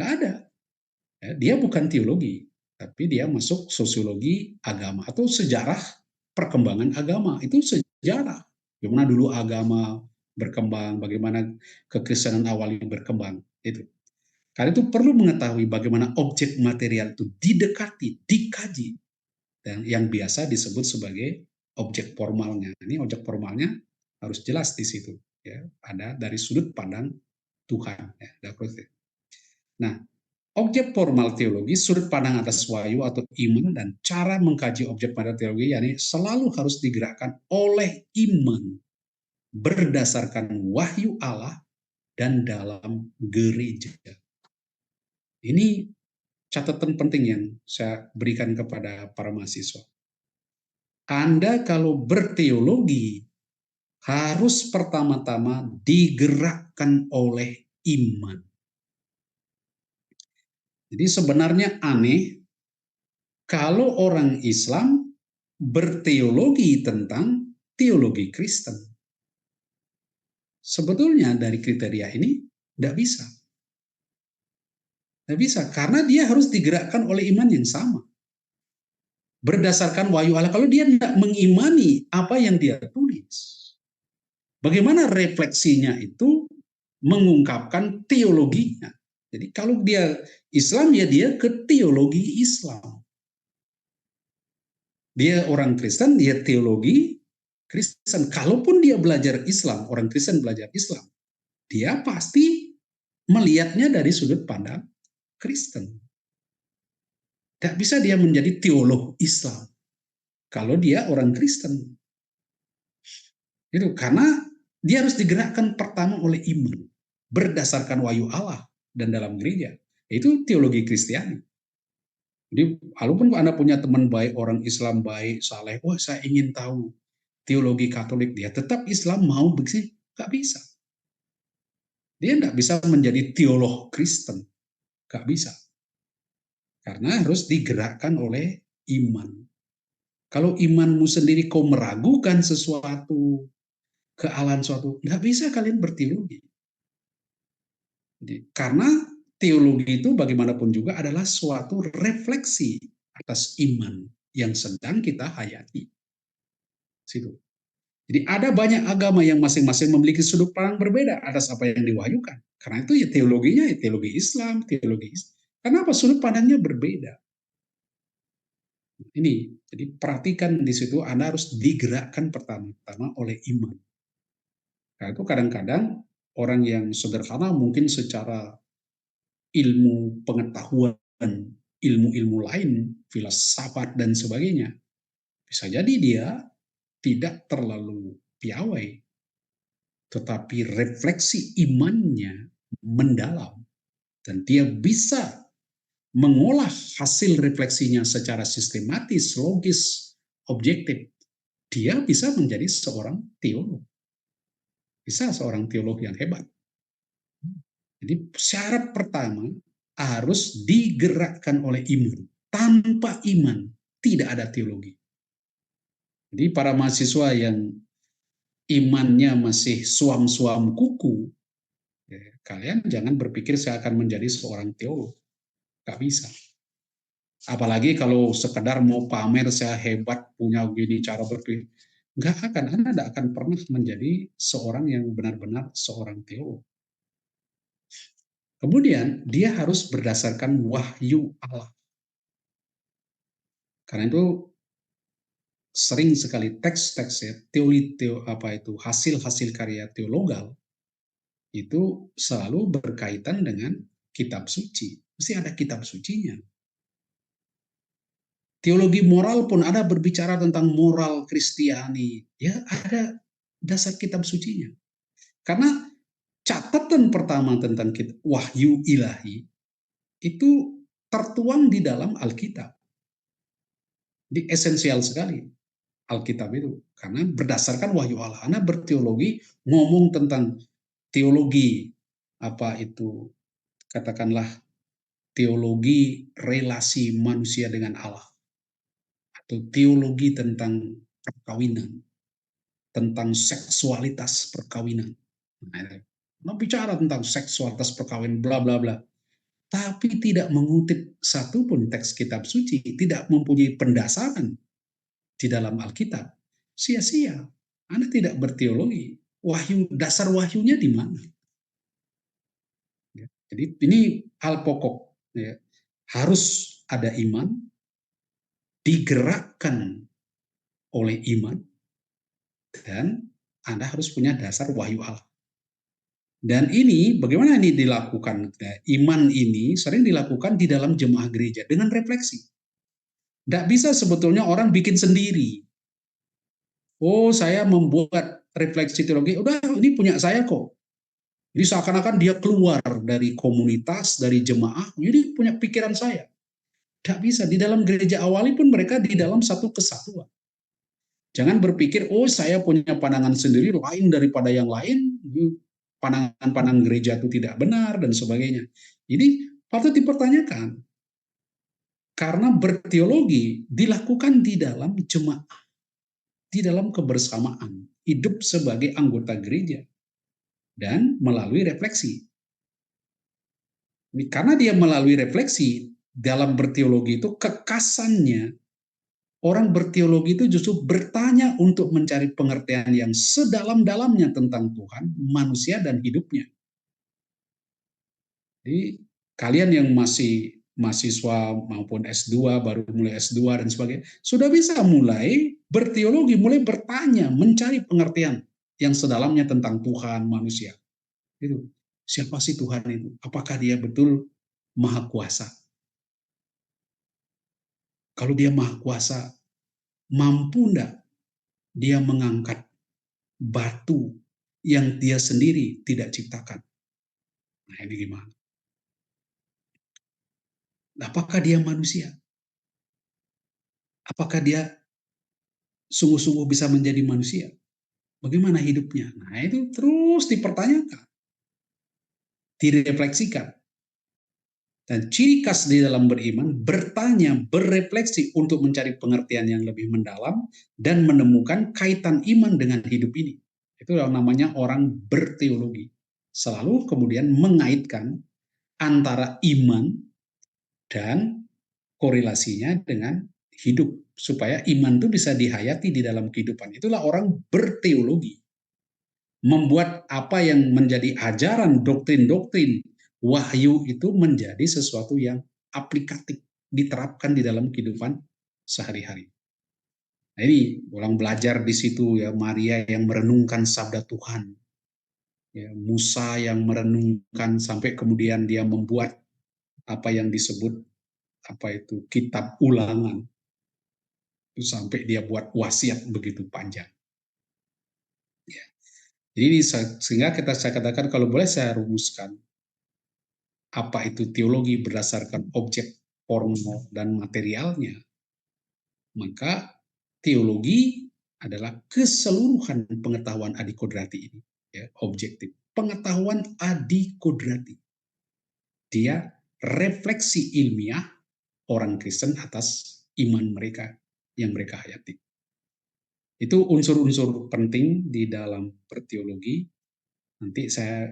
Nggak ada. Ya, dia bukan teologi, tapi dia masuk sosiologi agama atau sejarah perkembangan agama. Itu sejarah. Bagaimana dulu agama berkembang, bagaimana kekristenan awalnya berkembang. Itu. Karena itu perlu mengetahui bagaimana objek material itu didekati, dikaji, dan yang biasa disebut sebagai objek formalnya. Ini objek formalnya harus jelas di situ. Ya, ada dari sudut pandang Tuhan. Ya, nah, objek formal teologi, sudut pandang atas wahyu atau iman, dan cara mengkaji objek pada teologi, yakni selalu harus digerakkan oleh iman berdasarkan wahyu Allah dan dalam gereja. Ini catatan penting yang saya berikan kepada para mahasiswa. Anda kalau berteologi harus pertama-tama digerakkan oleh iman. Jadi sebenarnya aneh kalau orang Islam berteologi tentang teologi Kristen. Sebetulnya dari kriteria ini tidak bisa. Tidak bisa, karena dia harus digerakkan oleh iman yang sama. Berdasarkan wahyu Allah, kalau dia tidak mengimani apa yang dia tulis. Bagaimana refleksinya itu mengungkapkan teologinya. Jadi kalau dia Islam, ya dia ke teologi Islam. Dia orang Kristen, dia teologi Kristen. Kalaupun dia belajar Islam, orang Kristen belajar Islam, dia pasti melihatnya dari sudut pandang Kristen. Tidak bisa dia menjadi teolog Islam kalau dia orang Kristen. Itu karena dia harus digerakkan pertama oleh iman berdasarkan wahyu Allah dan dalam gereja. Itu teologi Kristiani. Jadi, walaupun Anda punya teman baik, orang Islam baik, saleh, wah saya ingin tahu teologi Katolik, dia tetap Islam mau begitu, nggak bisa. Dia nggak bisa menjadi teolog Kristen, nggak bisa. Karena harus digerakkan oleh iman. Kalau imanmu sendiri kau meragukan sesuatu, kealahan suatu, nggak bisa kalian berteologi. Jadi, karena teologi itu bagaimanapun juga adalah suatu refleksi atas iman yang sedang kita hayati. Situ. Jadi ada banyak agama yang masing-masing memiliki sudut pandang berbeda atas apa yang diwahyukan. Karena itu ya teologinya ya teologi Islam, teologi Islam. Kenapa sudut pandangnya berbeda? Ini, jadi perhatikan di situ Anda harus digerakkan pertama-tama oleh iman. Nah, itu kadang-kadang orang yang sederhana mungkin secara ilmu pengetahuan, ilmu-ilmu lain, filsafat dan sebagainya, bisa jadi dia tidak terlalu piawai, tetapi refleksi imannya mendalam dan dia bisa mengolah hasil refleksinya secara sistematis, logis, objektif. Dia bisa menjadi seorang teolog. Bisa seorang teolog yang hebat. Jadi syarat pertama harus digerakkan oleh iman. Tanpa iman tidak ada teologi. Jadi para mahasiswa yang imannya masih suam-suam kuku, ya, kalian jangan berpikir saya akan menjadi seorang teolog. Gak bisa. Apalagi kalau sekedar mau pamer saya hebat, punya gini cara berpikir. Anda tidak akan pernah menjadi seorang yang benar-benar seorang teolog. Kemudian dia harus berdasarkan wahyu Allah. Karena itu sering sekali teks-teks ya, hasil-hasil karya teologal itu selalu berkaitan dengan kitab suci. Mesti ada kitab sucinya. Teologi moral pun ada berbicara tentang moral Kristiani. Ya, ada dasar kitab sucinya. Karena catatan pertama tentang wahyu ilahi itu tertuang di dalam Alkitab. Di esensial sekali Alkitab itu. Karena berdasarkan wahyu Allah. Anda berteologi, ngomong tentang teologi, apa itu, katakanlah teologi relasi manusia dengan Allah. Atau teologi tentang perkawinan, tentang seksualitas perkawinan. Nah, bicara tentang seksualitas perkawinan, bla bla bla. Tapi tidak mengutip satupun teks kitab suci, tidak mempunyai pendasaran di dalam Alkitab, sia-sia. Anda tidak berteologi. Dasar wahyunya di mana? Ya, jadi ini hal pokok. Ya. Harus ada iman, digerakkan oleh iman, dan Anda harus punya dasar wahyu Allah. Dan ini, bagaimana ini dilakukan? Iman ini sering dilakukan di dalam jemaah gereja dengan refleksi. Tidak bisa sebetulnya orang bikin sendiri. Oh, saya membuat refleksi teologi, udah ini punya saya kok. Jadi seakan-akan dia keluar dari komunitas, dari jemaah, jadi punya pikiran saya. Tidak bisa, di dalam gereja awali pun mereka di dalam satu kesatuan. Jangan berpikir, oh saya punya pandangan sendiri, lain daripada yang lain, pandangan-pandangan gereja itu tidak benar, dan sebagainya. Jadi patut dipertanyakan, karena berteologi dilakukan di dalam jemaah, di dalam kebersamaan, hidup sebagai anggota gereja, dan melalui refleksi. Karena dia melalui refleksi, dalam berteologi itu kekasannya, orang berteologi itu justru bertanya untuk mencari pengertian yang sedalam-dalamnya tentang Tuhan, manusia, dan hidupnya. Jadi kalian yang masih mahasiswa maupun S2, baru mulai S2 dan sebagainya, sudah bisa mulai berteologi, mulai bertanya, mencari pengertian yang sedalamnya tentang Tuhan, manusia. Itu. Siapa sih Tuhan itu? Apakah dia betul maha kuasa? Kalau dia maha kuasa, mampu enggak dia mengangkat batu yang dia sendiri tidak ciptakan? Nah, ini gimana? Apakah dia manusia? Apakah dia sungguh-sungguh bisa menjadi manusia? Bagaimana hidupnya? Nah, itu terus dipertanyakan, direfleksikan. Dan ciri khas di dalam beriman, bertanya, berefleksi untuk mencari pengertian yang lebih mendalam dan menemukan kaitan iman dengan hidup ini. Itu yang namanya orang berteologi. Selalu kemudian mengaitkan antara iman dan korelasinya dengan hidup. Supaya iman itu bisa dihayati di dalam kehidupan. Itulah orang berteologi. Membuat apa yang menjadi ajaran, doktrin-doktrin, wahyu itu menjadi sesuatu yang aplikatif, diterapkan di dalam kehidupan sehari-hari. Nah, ini ulang belajar di situ ya, Maria yang merenungkan sabda Tuhan, ya, Musa yang merenungkan sampai kemudian dia membuat apa yang disebut apa itu kitab ulangan, itu sampai dia buat wasiat begitu panjang. Ya. Jadi sehingga saya katakan kalau boleh saya rumuskan, apa itu teologi berdasarkan objek formal dan materialnya, maka teologi adalah keseluruhan pengetahuan adikodrati ini, ya, objektif. Pengetahuan adikodrati. Dia refleksi ilmiah orang Kristen atas iman mereka yang mereka hayati. Itu unsur-unsur penting di dalam berteologi. Nanti saya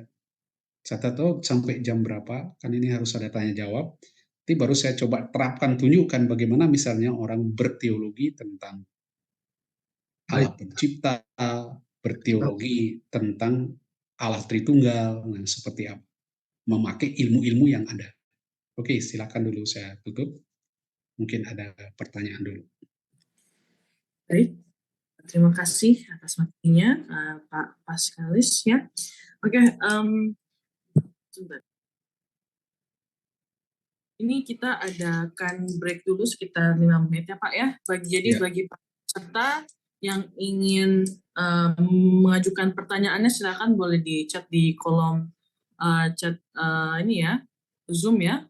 tahu sampai jam berapa, kan ini harus ada tanya jawab. Nanti baru saya coba terapkan, tunjukkan bagaimana misalnya orang berteologi tentang Allah Baik. pencipta, berteologi tentang Allah Tritunggal, nah seperti apa, memakai ilmu-ilmu yang ada. Oke, silakan dulu saya tutup. Mungkin ada pertanyaan dulu. Baik, terima kasih atas materinya, Pak Paskalis ya. Oke, sebentar. Ini kita adakan break dulu sekitar 5 menit ya Pak ya. Jadi Ya, bagi peserta yang ingin mengajukan pertanyaannya silakan boleh di chat di kolom chat ini ya, Zoom ya.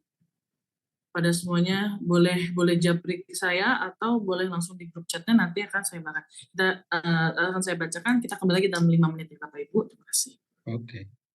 Pada semuanya boleh japri saya atau boleh langsung di grup chatnya, nanti akan saya akan saya bacakan. Kita kembali lagi dalam 5 menit ya Bapak Ibu. Terima kasih. oke.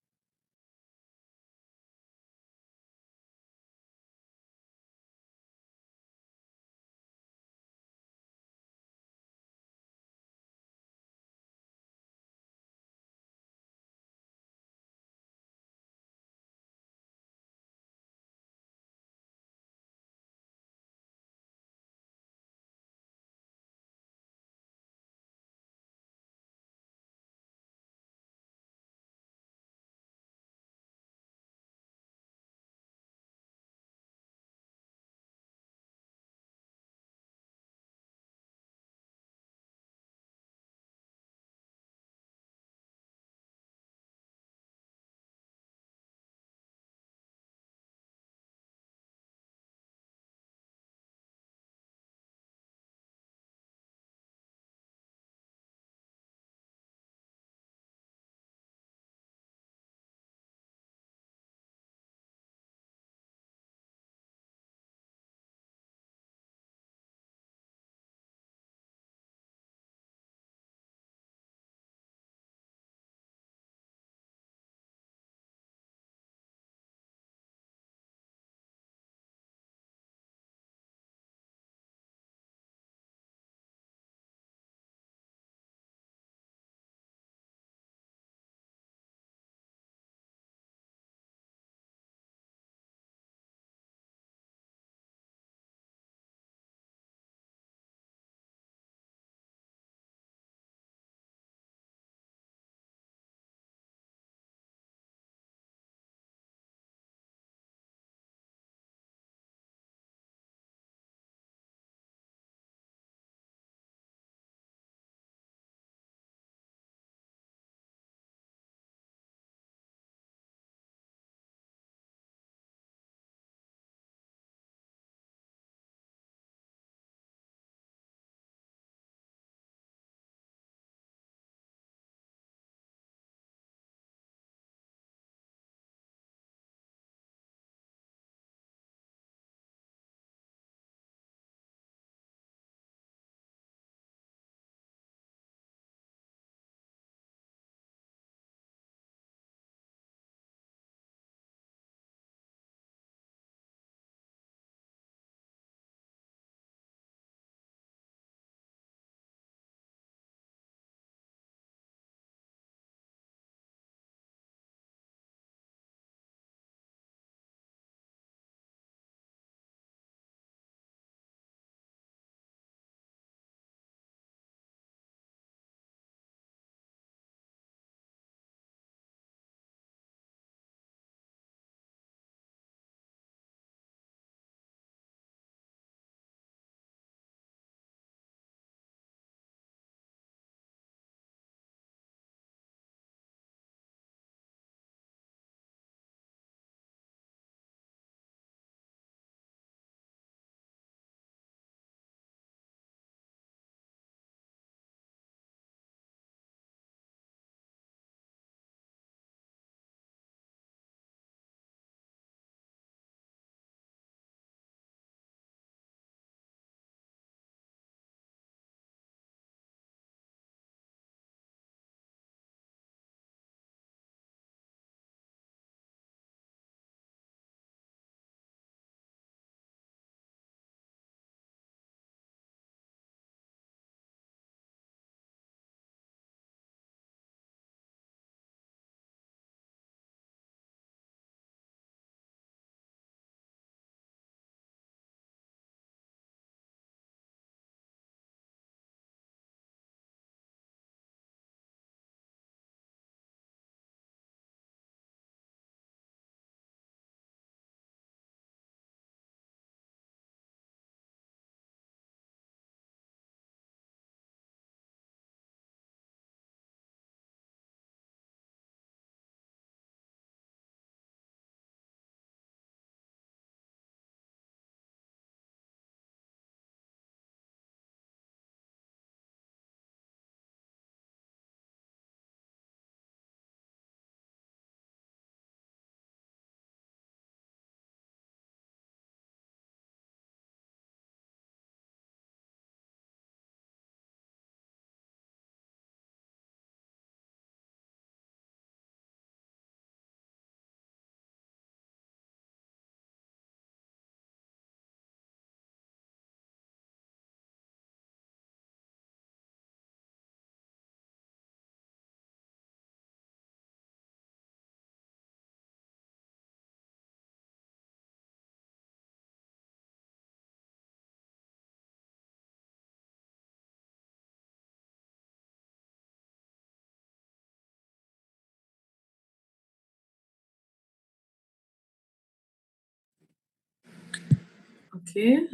Oke,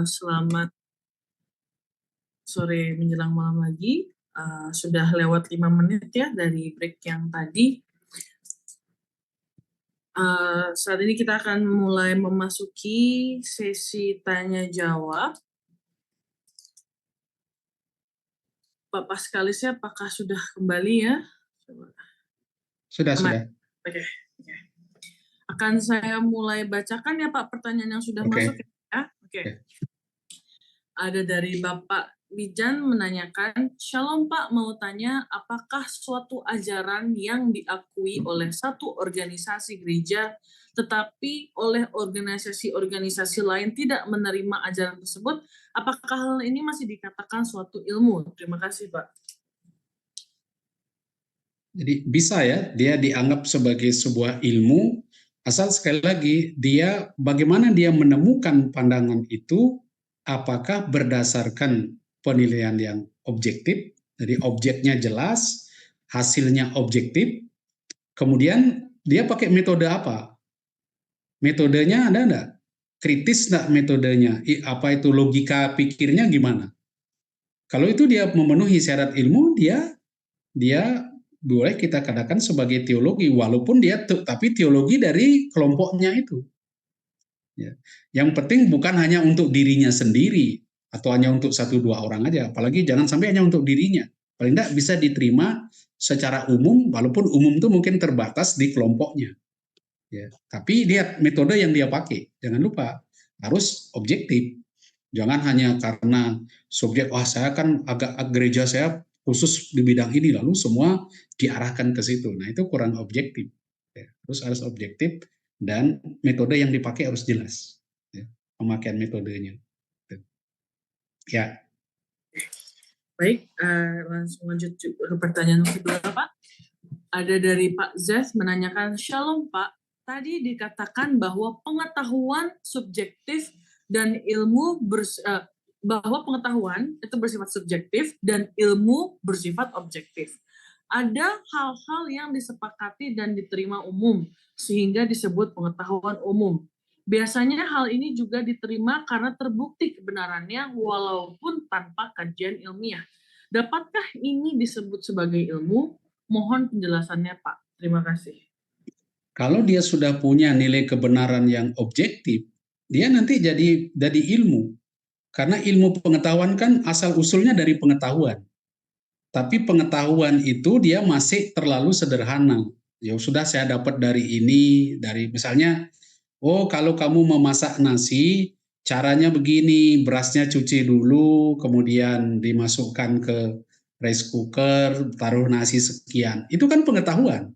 selamat sore menjelang malam lagi. Sudah lewat 5 menit ya dari break yang tadi. Saat ini kita akan mulai memasuki sesi tanya jawab. Pak Paskalisnya apakah sudah kembali ya? Sudah, Aman. sudah. Oke. Akan saya mulai bacakan ya Pak pertanyaan yang sudah masuk ya. Oke. Ada dari Bapak Bijan menanyakan, Shalom Pak, mau tanya apakah suatu ajaran yang diakui oleh satu organisasi gereja tetapi oleh organisasi-organisasi lain tidak menerima ajaran tersebut, apakah hal ini masih dikatakan suatu ilmu? Terima kasih Pak. Jadi bisa ya, dia dianggap sebagai sebuah ilmu, asal sekali lagi dia bagaimana dia menemukan pandangan itu, apakah berdasarkan penilaian yang objektif, jadi objeknya jelas, hasilnya objektif, kemudian dia pakai metode apa? Metodenya ada enggak? Kritis enggak metodenya? Apa itu logika pikirnya gimana? Kalau itu dia memenuhi syarat ilmu, dia boleh kita katakan sebagai teologi, walaupun dia tapi teologi dari kelompoknya itu. Ya. Yang penting bukan hanya untuk dirinya sendiri atau hanya untuk 1-2 orang aja, apalagi jangan sampai hanya untuk dirinya. Paling tidak bisa diterima secara umum, walaupun umum itu mungkin terbatas di kelompoknya. Ya. Tapi lihat metode yang dia pakai, jangan lupa harus objektif. Jangan hanya karena subjek, wah saya kan agak gereja saya khusus di bidang ini, lalu semua diarahkan ke situ. Nah itu kurang objektif. Ya, harus objektif dan metode yang dipakai harus jelas. Ya, pemakaian metodenya. Ya. Baik, langsung lanjut ke pertanyaan kedua Pak. Ada dari Pak Zes menanyakan, Shalom Pak, tadi dikatakan bahwa pengetahuan subjektif dan ilmu bahwa pengetahuan itu bersifat subjektif dan ilmu bersifat objektif. Ada hal-hal yang disepakati dan diterima umum sehingga disebut pengetahuan umum. Biasanya hal ini juga diterima karena terbukti kebenarannya walaupun tanpa kajian ilmiah. Dapatkah ini disebut sebagai ilmu? Mohon penjelasannya, Pak. Terima kasih. Kalau dia sudah punya nilai kebenaran yang objektif, dia nanti jadi ilmu. Karena ilmu pengetahuan kan asal-usulnya dari pengetahuan. Tapi pengetahuan itu dia masih terlalu sederhana. Ya sudah saya dapat dari ini, dari misalnya, oh kalau kamu memasak nasi, caranya begini, berasnya cuci dulu, kemudian dimasukkan ke rice cooker, taruh nasi sekian. Itu kan pengetahuan.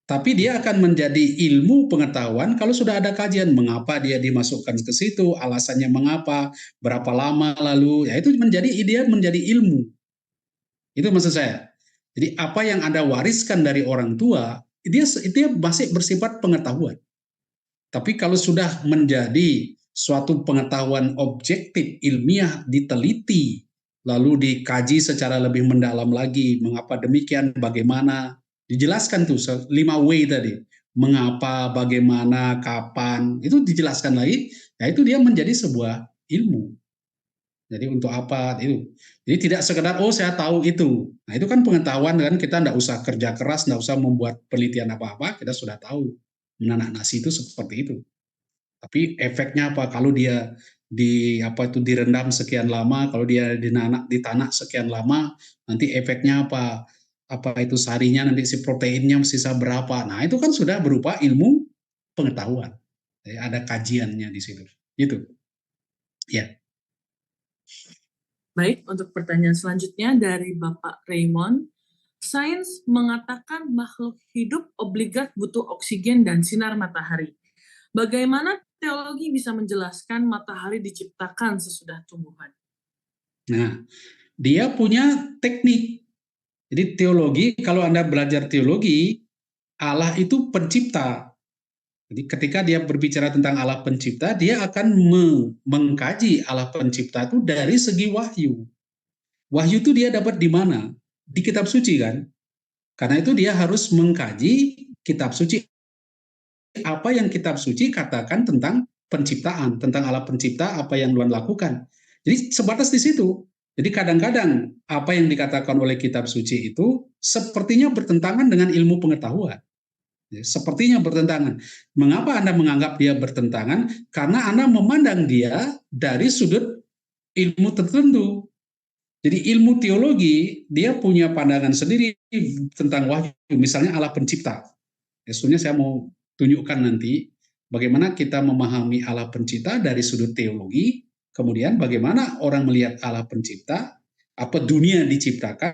Tapi dia akan menjadi ilmu pengetahuan kalau sudah ada kajian mengapa dia dimasukkan ke situ, alasannya mengapa, berapa lama lalu, ya itu menjadi ilmu. Itu maksud saya. Jadi apa yang Anda wariskan dari orang tua, dia masih bersifat pengetahuan. Tapi kalau sudah menjadi suatu pengetahuan objektif, ilmiah, diteliti, lalu dikaji secara lebih mendalam lagi, mengapa demikian, bagaimana, dijelaskan tuh 5W tadi, mengapa, bagaimana, kapan, itu dijelaskan lagi, ya itu dia menjadi sebuah ilmu. Jadi untuk apa itu? Jadi tidak sekedar oh saya tahu itu. Nah itu kan pengetahuan kan, kita tidak usah kerja keras, tidak usah membuat penelitian apa-apa, kita sudah tahu menanak nasi itu seperti itu. Tapi efeknya apa? Kalau dia direndam sekian lama, kalau dia di tanah sekian lama, nanti efeknya apa? Apa itu sarinya nanti si proteinnya sisa berapa? Nah itu kan sudah berupa ilmu pengetahuan. Jadi ada kajiannya di situ. Gitu. Ya. Baik, untuk pertanyaan selanjutnya dari Bapak Raymond. Sains mengatakan makhluk hidup obligat butuh oksigen dan sinar matahari. Bagaimana teologi bisa menjelaskan matahari diciptakan sesudah tumbuhan? Nah, dia punya teknik. Jadi teologi, kalau Anda belajar teologi, Allah itu pencipta. Jadi ketika dia berbicara tentang Allah pencipta, dia akan mengkaji Allah pencipta itu dari segi wahyu. Wahyu itu dia dapat di mana? Di kitab suci kan? Karena itu dia harus mengkaji kitab suci. Apa yang kitab suci katakan tentang penciptaan, tentang Allah pencipta, apa yang Tuhan lakukan. Jadi sebatas di situ. Jadi kadang-kadang apa yang dikatakan oleh kitab suci itu sepertinya bertentangan dengan ilmu pengetahuan. Sepertinya bertentangan. Mengapa Anda menganggap dia bertentangan? Karena Anda memandang dia dari sudut ilmu tertentu. Jadi ilmu teologi, dia punya pandangan sendiri tentang wahyu. Misalnya Allah pencipta. Sebenarnya saya mau tunjukkan nanti bagaimana kita memahami Allah pencipta dari sudut teologi, kemudian bagaimana orang melihat Allah pencipta, apa dunia diciptakan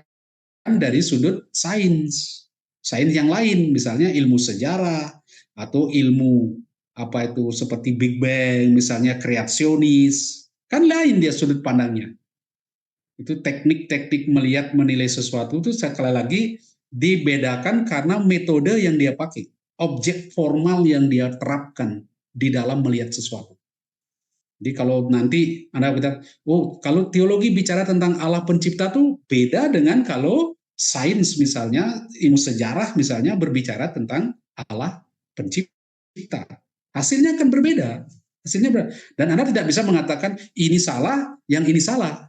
dari sudut sains. Sains yang lain, misalnya ilmu sejarah, atau ilmu apa itu seperti Big Bang, misalnya kreasionis, kan lain dia sudut pandangnya. Itu teknik-teknik melihat menilai sesuatu itu sekali lagi dibedakan karena metode yang dia pakai, objek formal yang dia terapkan di dalam melihat sesuatu. Jadi kalau nanti Anda bilang, oh kalau teologi bicara tentang Allah pencipta tuh beda dengan kalau sains misalnya, ilmu sejarah misalnya berbicara tentang Allah pencipta. Hasilnya akan berbeda. Hasilnya berbeda. Dan Anda tidak bisa mengatakan ini salah, yang ini salah.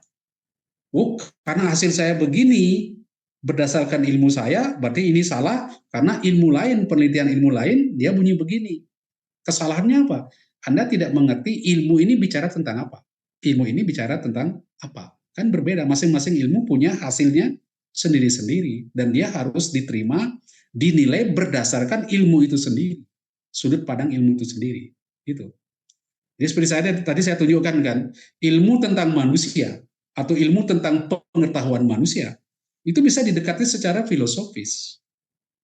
Oh, karena hasil saya begini, berdasarkan ilmu saya, berarti ini salah, karena ilmu lain, penelitian ilmu lain, dia bunyi begini. Kesalahannya apa? Anda tidak mengerti ilmu ini bicara tentang apa. Ilmu ini bicara tentang apa. Kan berbeda, masing-masing ilmu punya hasilnya sendiri-sendiri. Dan dia harus diterima, dinilai berdasarkan ilmu itu sendiri. Sudut pandang ilmu itu sendiri. Gitu. Jadi seperti tadi saya tunjukkan kan, ilmu tentang manusia, atau ilmu tentang pengetahuan manusia, itu bisa didekati secara filosofis.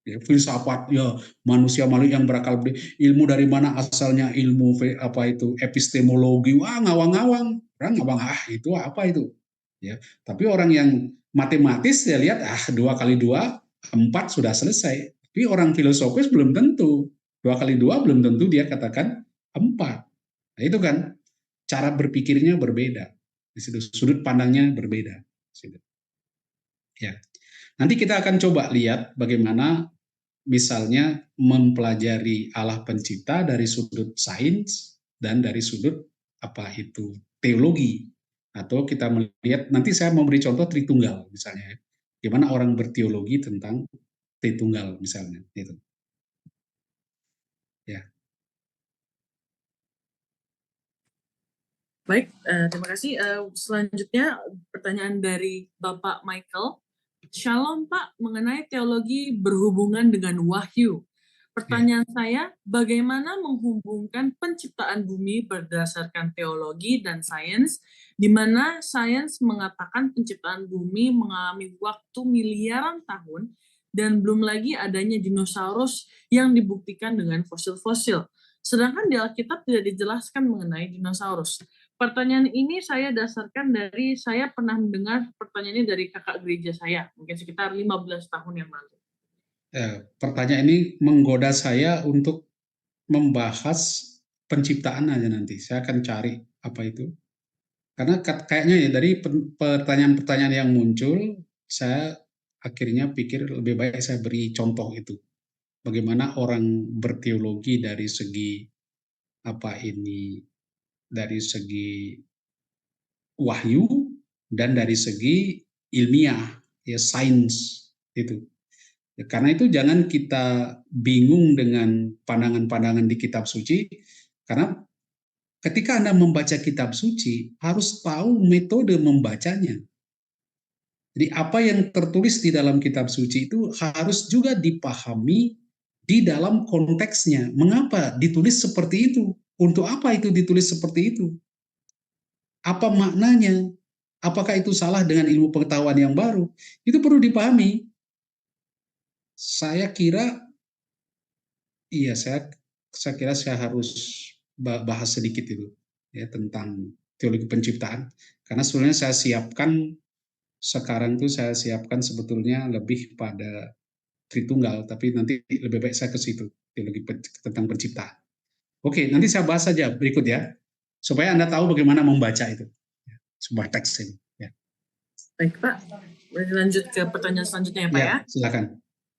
Ya, filsafat ya manusia yang berakal, ilmu dari mana asalnya, ilmu apa itu epistemologi, wah ngawang-ngawang, orang ngawang itu apa itu ya. Tapi orang yang matematis ya lihat 2 kali 2 4 sudah selesai. Tapi orang filosofis belum tentu 2 kali 2 belum tentu dia katakan 4. Nah, itu kan cara berpikirnya berbeda di situ, sudut pandangnya berbeda. Ya, nanti kita akan coba lihat bagaimana misalnya mempelajari Allah pencipta dari sudut sains dan dari sudut apa itu teologi, atau kita melihat nanti saya mau beri contoh Tritunggal misalnya, gimana orang berteologi tentang Tritunggal misalnya itu ya. Baik, terima kasih. Selanjutnya pertanyaan dari Bapak Michael. Shalom Pak, mengenai teologi berhubungan dengan wahyu. Pertanyaan saya, bagaimana menghubungkan penciptaan bumi berdasarkan teologi dan sains, di mana sains mengatakan penciptaan bumi mengalami waktu miliaran tahun, dan belum lagi adanya dinosaurus yang dibuktikan dengan fosil-fosil. Sedangkan di Alkitab tidak dijelaskan mengenai dinosaurus. Pertanyaan ini saya dasarkan dari saya pernah mendengar pertanyaan ini dari kakak gereja saya, mungkin sekitar 15 tahun yang lalu. Pertanyaan ini menggoda saya untuk membahas penciptaan aja nanti. Saya akan cari apa itu. Karena kayaknya ya dari pertanyaan-pertanyaan yang muncul, saya akhirnya pikir lebih baik saya beri contoh itu. Bagaimana orang berteologi dari segi apa ini, dari segi wahyu dan dari segi ilmiah, ya sains itu. Ya, karena itu jangan kita bingung dengan pandangan-pandangan di kitab suci, karena ketika Anda membaca kitab suci harus tahu metode membacanya. Jadi apa yang tertulis di dalam kitab suci itu harus juga dipahami di dalam konteksnya. Mengapa ditulis seperti itu? Untuk apa itu ditulis seperti itu? Apa maknanya? Apakah itu salah dengan ilmu pengetahuan yang baru? Itu perlu dipahami. Saya kira, iya saya kira saya harus bahas sedikit itu ya tentang teologi penciptaan. Karena sebenarnya sekarang itu saya siapkan sebetulnya lebih pada Tritunggal, tapi nanti lebih baik saya ke situ, teologi tentang penciptaan. Oke, nanti saya bahas saja berikut ya, supaya Anda tahu bagaimana membaca itu, sebuah teks ini. Ya. Baik Pak, boleh lanjut ke pertanyaan selanjutnya ya Pak ya? Silakan.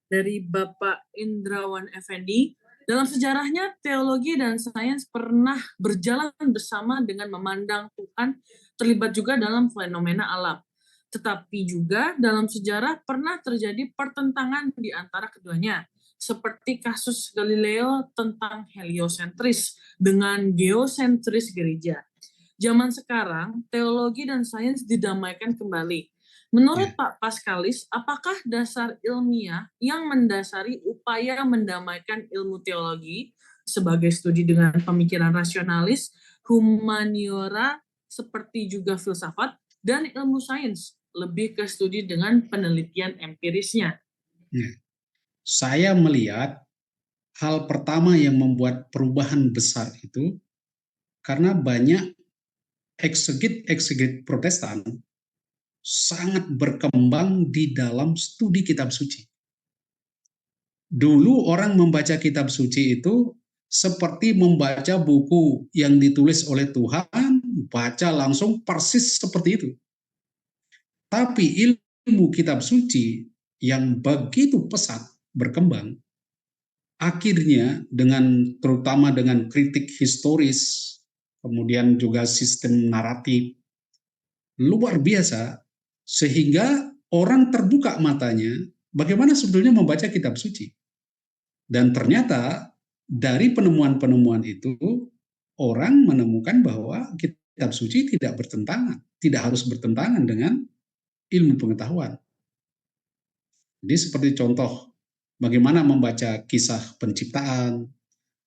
Dari Bapak Indrawan Effendi, Dalam sejarahnya, teologi dan sains pernah berjalan bersama dengan memandang Tuhan terlibat juga dalam fenomena alam. Tetapi juga dalam sejarah pernah terjadi pertentangan di antara keduanya, seperti kasus Galileo tentang heliosentris dengan geosentris gereja. Zaman sekarang, teologi dan sains didamaikan kembali. Menurut Pak Paskalis, apakah dasar ilmiah yang mendasari upaya mendamaikan ilmu teologi sebagai studi dengan pemikiran rasionalis, humaniora, seperti juga filsafat, dan ilmu sains, lebih ke studi dengan penelitian empirisnya? Saya melihat hal pertama yang membuat perubahan besar itu karena banyak ekseget Protestan sangat berkembang di dalam studi kitab suci. Dulu orang membaca kitab suci itu seperti membaca buku yang ditulis oleh Tuhan, baca langsung persis seperti itu. Tapi ilmu kitab suci yang begitu pesat berkembang, akhirnya terutama dengan kritik historis, kemudian juga sistem naratif, luar biasa, sehingga orang terbuka matanya bagaimana sebetulnya membaca kitab suci. Dan ternyata dari penemuan-penemuan itu, orang menemukan bahwa kitab suci tidak harus bertentangan dengan ilmu pengetahuan. Jadi seperti contoh, bagaimana membaca kisah penciptaan,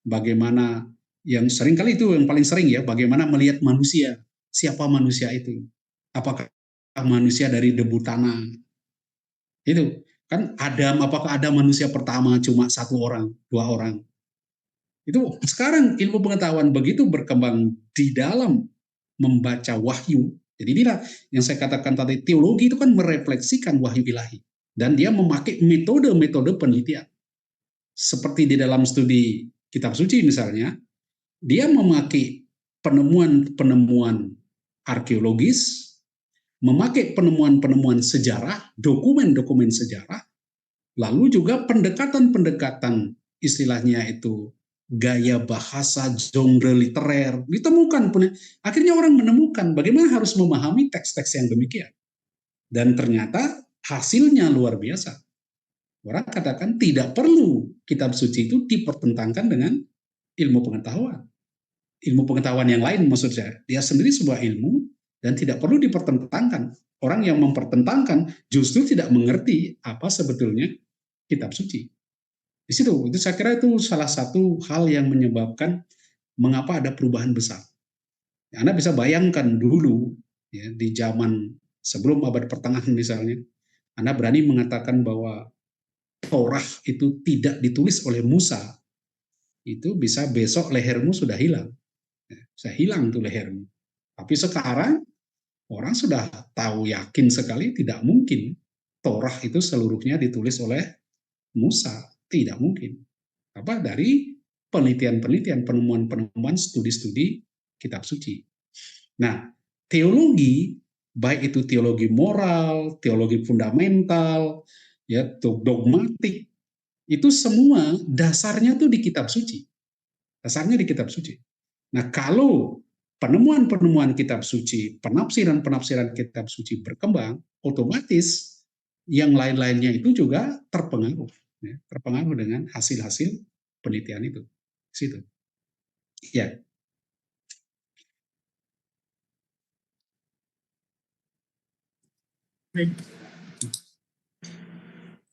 bagaimana yang sering kali itu yang paling sering ya, bagaimana melihat manusia, siapa manusia itu, apakah manusia dari debu tanah, itu kan apakah ada manusia pertama cuma 1 orang, 2 orang. Itu sekarang ilmu pengetahuan begitu berkembang di dalam membaca wahyu. Jadi inilah yang saya katakan tadi, teologi itu kan merefleksikan wahyu ilahi. Dan dia memakai metode-metode penelitian. Seperti di dalam studi kitab suci misalnya, dia memakai penemuan-penemuan arkeologis, memakai penemuan-penemuan sejarah, dokumen-dokumen sejarah, lalu juga pendekatan-pendekatan istilahnya itu gaya bahasa, genre literer, ditemukan. Akhirnya orang menemukan bagaimana harus memahami teks-teks yang demikian. Dan ternyata hasilnya luar biasa. Orang katakan tidak perlu kitab suci itu dipertentangkan dengan ilmu pengetahuan. Ilmu pengetahuan yang lain maksud saya. Dia sendiri sebuah ilmu dan tidak perlu dipertentangkan. Orang yang mempertentangkan justru tidak mengerti apa sebetulnya kitab suci. Di situ, itu saya kira itu salah satu hal yang menyebabkan mengapa ada perubahan besar. Anda bisa bayangkan dulu, ya, di zaman sebelum abad pertengahan misalnya, Anda berani mengatakan bahwa Torah itu tidak ditulis oleh Musa, itu bisa besok lehermu sudah hilang. Bisa hilang tuh lehermu. Tapi sekarang orang sudah tahu yakin sekali tidak mungkin Torah itu seluruhnya ditulis oleh Musa. Tidak mungkin. Dari penelitian-penelitian, penemuan-penemuan, studi-studi kitab suci. Nah, teologi, baik itu teologi moral, teologi fundamental, ya, dogmatik, itu semua dasarnya tuh di kitab suci. Dasarnya di kitab suci. Nah, kalau penemuan-penemuan kitab suci, penafsiran-penafsiran kitab suci berkembang, otomatis yang lain-lainnya itu juga terpengaruh, ya, terpengaruh dengan hasil-hasil penelitian itu. Situ. Ya. Baik.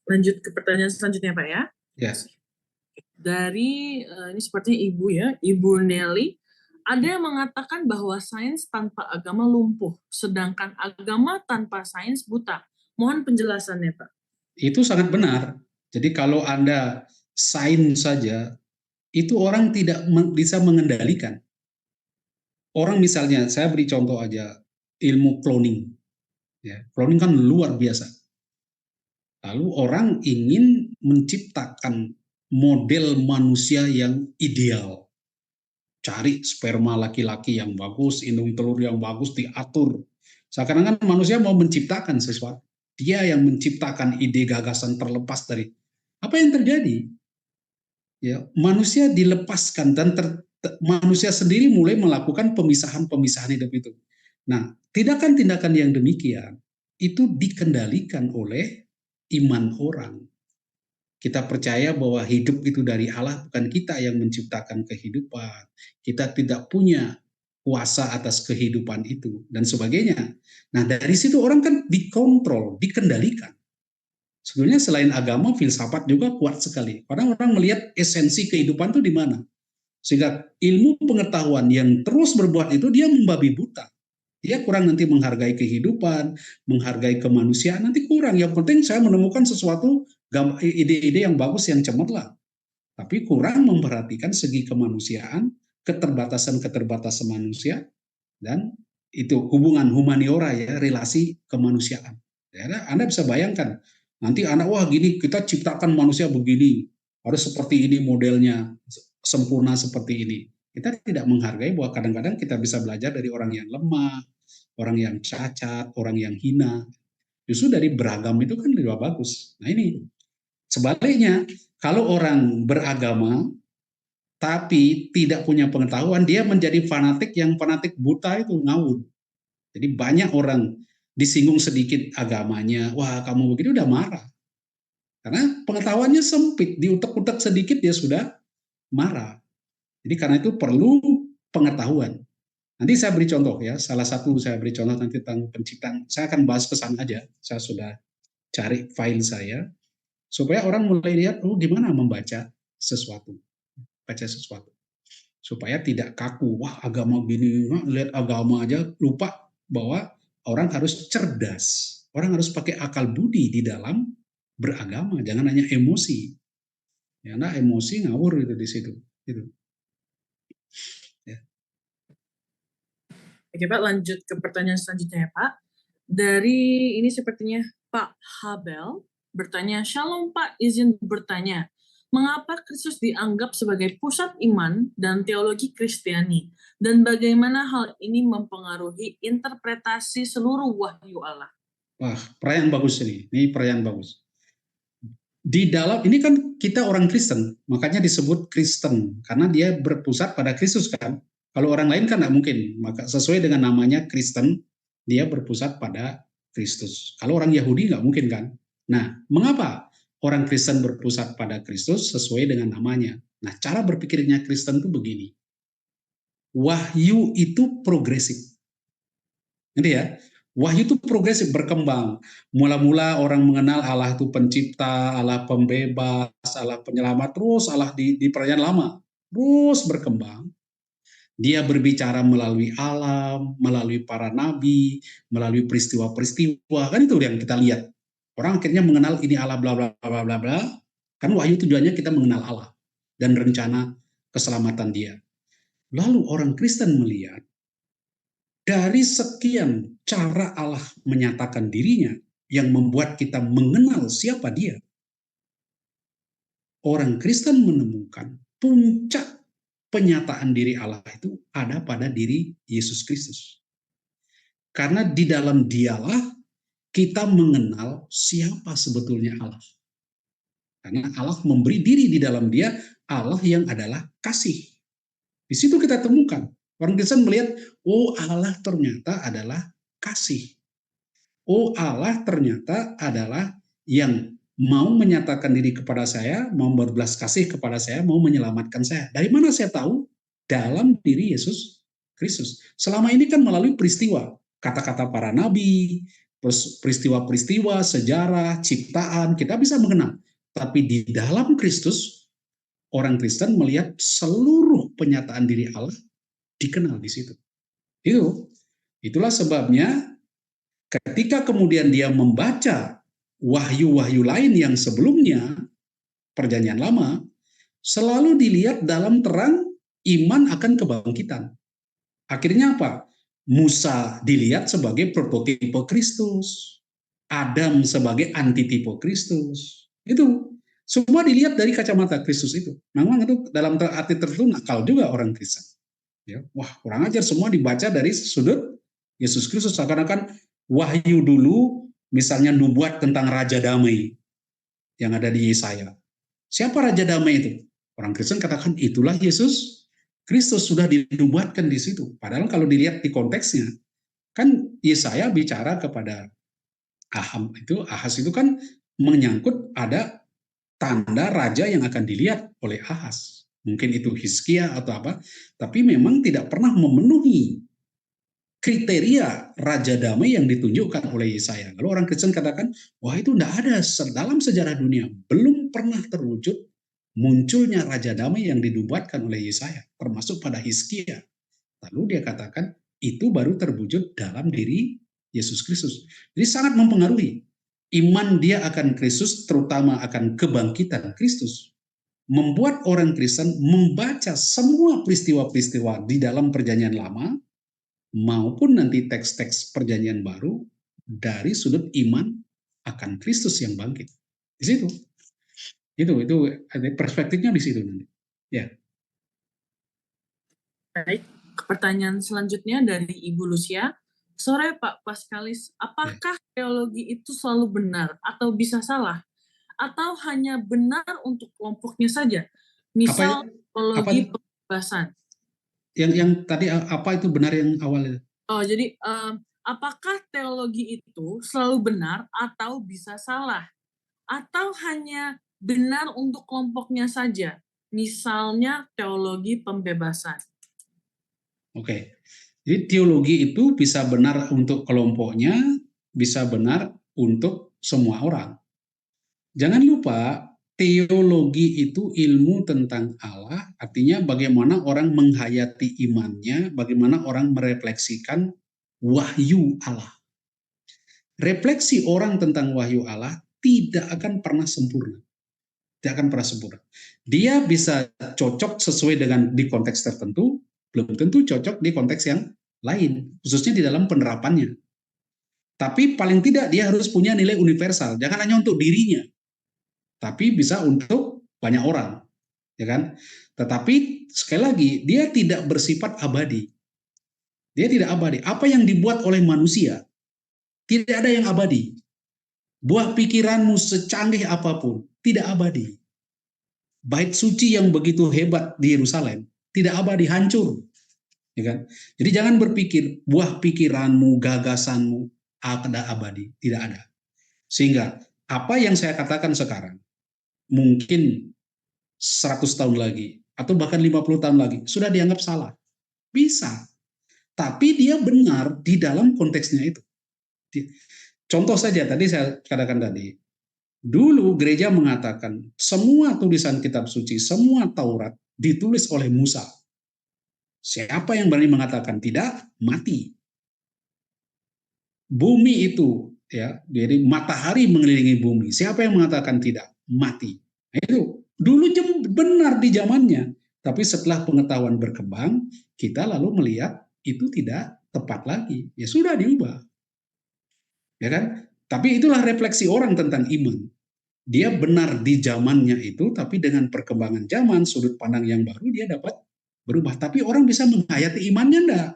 Lanjut ke pertanyaan selanjutnya, Pak ya. Ya. Dari ini sepertinya Ibu ya, Ibu Nelly, ada yang mengatakan bahwa sains tanpa agama lumpuh, sedangkan agama tanpa sains buta. Mohon penjelasannya, Pak. Itu sangat benar. Jadi kalau Anda sains saja, itu orang tidak bisa mengendalikan. Orang misalnya, saya beri contoh aja, ilmu cloning. Ya, cloning kan luar biasa. Lalu orang ingin menciptakan model manusia yang ideal. Cari sperma laki-laki yang bagus, indung telur yang bagus, diatur. Seakan-akan manusia mau menciptakan sesuatu. Dia yang menciptakan ide gagasan terlepas dari apa yang terjadi. Ya, manusia dilepaskan dan manusia sendiri mulai melakukan pemisahan-pemisahan hidup itu. Nah, tindakan-tindakan yang demikian itu dikendalikan oleh iman orang. Kita percaya bahwa hidup itu dari Allah, bukan kita yang menciptakan kehidupan. Kita tidak punya kuasa atas kehidupan itu dan sebagainya. Nah, dari situ orang kan dikontrol, dikendalikan. Sebenarnya selain agama, filsafat juga kuat sekali. Orang-orang melihat esensi kehidupan itu di mana. Sehingga ilmu pengetahuan yang terus berbuat itu dia membabi buta. Dia kurang nanti menghargai kehidupan, menghargai kemanusiaan, nanti kurang. Yang penting saya menemukan sesuatu ide-ide yang bagus, yang cemerlang. Tapi kurang memperhatikan segi kemanusiaan, keterbatasan-keterbatasan manusia, dan itu hubungan humaniora ya, relasi kemanusiaan. Ya, Anda bisa bayangkan, nanti anak, wah gini, kita ciptakan manusia begini, harus seperti ini modelnya, sempurna seperti ini. Kita tidak menghargai bahwa kadang-kadang kita bisa belajar dari orang yang lemah, orang yang cacat, orang yang hina. Justru dari beragam itu kan lebih bagus. Nah ini, sebaliknya, kalau orang beragama tapi tidak punya pengetahuan, dia menjadi fanatik, yang fanatik buta itu ngawur. Jadi banyak orang disinggung sedikit agamanya, wah kamu begini udah marah. Karena pengetahuannya sempit, diutek-utek sedikit dia sudah marah. Jadi karena itu perlu pengetahuan. Nanti saya beri contoh ya, salah satu saya beri contoh nanti tentang penciptaan. Saya akan bahas kesan aja, saya sudah cari file saya, supaya orang mulai lihat, oh gimana membaca sesuatu. Baca sesuatu. Supaya tidak kaku, wah agama gini, lihat agama aja, lupa bahwa orang harus cerdas. Orang harus pakai akal budi di dalam beragama, jangan hanya emosi. Ya, nah emosi ngawur itu di situ. Gitu. Ya. Oke Pak, lanjut ke pertanyaan selanjutnya ya Pak. Dari ini sepertinya Pak Habel bertanya, Shalom Pak, izin bertanya, mengapa Kristus dianggap sebagai pusat iman dan teologi Kristiani? Dan bagaimana hal ini mempengaruhi interpretasi seluruh wahyu Allah? Wah, perayaan bagus ini perayaan bagus. Di dalam, ini kan kita orang Kristen, makanya disebut Kristen, karena dia berpusat pada Kristus kan. Kalau orang lain kan nggak mungkin, maka sesuai dengan namanya Kristen, dia berpusat pada Kristus. Kalau orang Yahudi nggak mungkin kan. Nah, mengapa orang Kristen berpusat pada Kristus sesuai dengan namanya? Nah, cara berpikirnya Kristen itu begini. Wahyu itu progresif. Nanti ya, wahyu itu progresif, berkembang. Mula-mula orang mengenal Allah itu pencipta, Allah pembebas, Allah penyelamat, terus Allah di perjanjian lama, terus berkembang. Dia berbicara melalui alam, melalui para nabi, melalui peristiwa-peristiwa, kan itu yang kita lihat. Orang akhirnya mengenal ini Allah bla bla bla bla bla. Kan wahyu tujuannya kita mengenal Allah dan rencana keselamatan dia. Lalu orang Kristen melihat dari sekian cara Allah menyatakan dirinya yang membuat kita mengenal siapa dia, orang Kristen menemukan puncak penyataan diri Allah itu ada pada diri Yesus Kristus. Karena di dalam dialah kita mengenal siapa sebetulnya Allah. Karena Allah memberi diri di dalam dia, Allah yang adalah kasih. Di situ kita temukan. Orang Kristen melihat, oh Allah ternyata adalah kasih. Oh Allah ternyata adalah yang mau menyatakan diri kepada saya, mau berbelas kasih kepada saya, mau menyelamatkan saya. Dari mana saya tahu? Dalam diri Yesus Kristus. Selama ini kan melalui peristiwa, kata-kata para nabi, peristiwa-peristiwa, sejarah, ciptaan, kita bisa mengenal. Tapi di dalam Kristus, orang Kristen melihat seluruh penyataan diri Allah dikenal di situ. Itulah sebabnya ketika kemudian dia membaca wahyu-wahyu lain yang sebelumnya, perjanjian lama, selalu dilihat dalam terang iman akan kebangkitan. Akhirnya apa? Musa dilihat sebagai prototipe Kristus, Adam sebagai antitipe Kristus. Itu semua dilihat dari kacamata Kristus itu. Memang itu dalam arti tertentu nakal juga orang Kristen. Ya, wah kurang ajar, semua dibaca dari sudut Yesus Kristus. Seakan-akan wahyu dulu, misalnya nubuat tentang Raja Damai yang ada di Yesaya. Siapa Raja Damai itu? Orang Kristen katakan itulah Yesus Kristus, sudah dinubuatkan di situ. Padahal kalau dilihat di konteksnya, kan Yesaya bicara kepada Ahaz itu kan menyangkut ada tanda raja yang akan dilihat oleh Ahaz. Mungkin itu Hizkia atau apa, tapi memang tidak pernah memenuhi kriteria raja damai yang ditunjukkan oleh Yesaya. Lalu orang Kristen katakan, wah itu tidak ada dalam sejarah dunia, belum pernah terwujud munculnya raja damai yang dinubuatkan oleh Yesaya, termasuk pada Hizkia. Lalu dia katakan, itu baru terwujud dalam diri Yesus Kristus. Jadi sangat mempengaruhi iman dia akan Kristus, terutama akan kebangkitan Kristus, membuat orang Kristen membaca semua peristiwa-peristiwa di dalam Perjanjian Lama maupun nanti teks-teks Perjanjian Baru dari sudut iman akan Kristus yang bangkit. Di situ. Itu perspektifnya di situ nanti. Ya. Baik, pertanyaan selanjutnya dari Ibu Lucia. Sore Pak Paskalis, apakah teologi itu selalu benar atau bisa salah? Atau hanya benar untuk kelompoknya saja? Misal teologi pembebasan. Yang tadi apa itu benar yang awal itu? Oh, jadi apakah teologi itu selalu benar atau bisa salah? Atau hanya benar untuk kelompoknya saja? Misalnya teologi pembebasan. Oke, jadi teologi itu bisa benar untuk kelompoknya, bisa benar untuk semua orang. Jangan lupa, teologi itu ilmu tentang Allah, artinya bagaimana orang menghayati imannya, bagaimana orang merefleksikan wahyu Allah. Refleksi orang tentang wahyu Allah tidak akan pernah sempurna. Tidak akan pernah sempurna. Dia bisa cocok sesuai dengan di konteks tertentu, belum tentu cocok di konteks yang lain, khususnya di dalam penerapannya. Tapi paling tidak dia harus punya nilai universal, jangan hanya untuk dirinya, tapi bisa untuk banyak orang, ya kan? Tetapi sekali lagi dia tidak bersifat abadi. Dia tidak abadi. Apa yang dibuat oleh manusia tidak ada yang abadi. Buah pikiranmu secanggih apapun tidak abadi. Bait suci yang begitu hebat di Yerusalem tidak abadi, hancur, ya kan? Jadi jangan berpikir buah pikiranmu, gagasanmu ada abadi, tidak ada. Sehingga apa yang saya katakan sekarang mungkin 100 tahun lagi atau bahkan 50 tahun lagi sudah dianggap salah. Bisa. Tapi dia benar di dalam konteksnya itu. Contoh saja tadi saya katakan tadi, dulu gereja mengatakan semua tulisan kitab suci, semua Taurat ditulis oleh Musa. Siapa yang berani mengatakan tidak, mati. Bumi itu, ya, jadi matahari mengelilingi bumi. Siapa yang mengatakan tidak, mati. Nah, itu dulu benar di zamannya, tapi setelah pengetahuan berkembang, kita lalu melihat itu tidak tepat lagi. Ya sudah diubah, ya kan? Tapi itulah refleksi orang tentang iman. Dia benar di zamannya itu, tapi dengan perkembangan zaman, sudut pandang yang baru, dia dapat berubah. Tapi orang bisa menghayati imannya enggak?